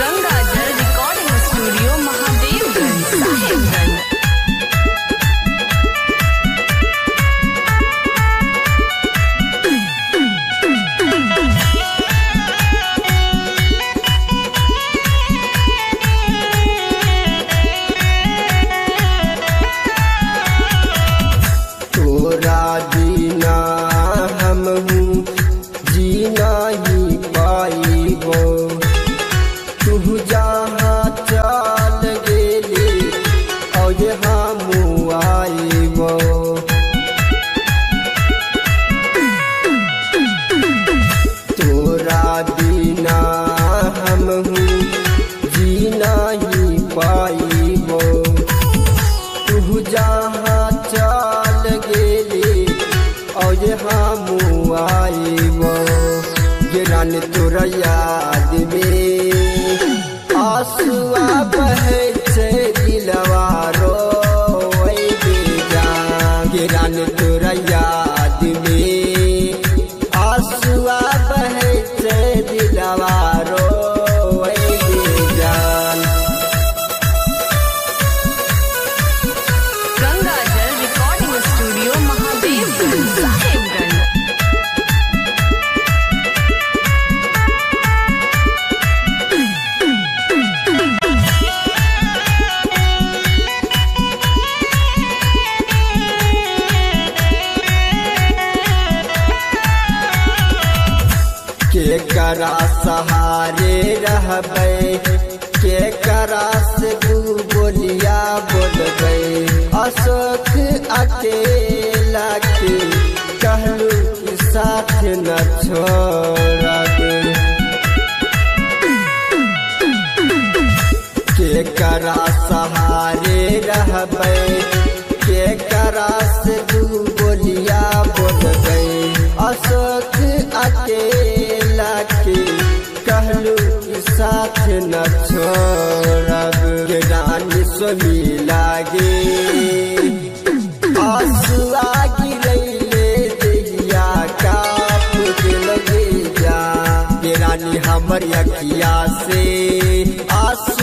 गंगाजल रिकॉर्डिंग स्टूडियो महादेवगंज साहेबगंज। तोरा बिना हमहू जीना ही पाइबो, तू जहाँ चल गेली और हमू आइबो। तोरा बिना हमहू जीना ही पाइबो, तू जहाँ चल गेली और हमू आइबो। गिरान तोरा याद में आंसुआ बहे छे दिलवा रोए जान। गिरान तोरा याद में आंसुआ बहे छे दिलवा रोए जान। गंगाजल रिकॉर्डिंग स्टूडियो महादेवगंज साहेबगंज। केकरा सहारे रहबै, केकरा से दू बोलिया बोलबै। अशोक अकेला के कहलू कि साथ न छोड़बै। केकरा सहारे रहबै, केकरा से दू बोलिया बोलबै। अशोक अकेला के कहलू कि साथ न छोड़ब। रानी मिलागे आंसुआ गिरैले देहिया काप दिल जा रानी हमर अखिया से आंसू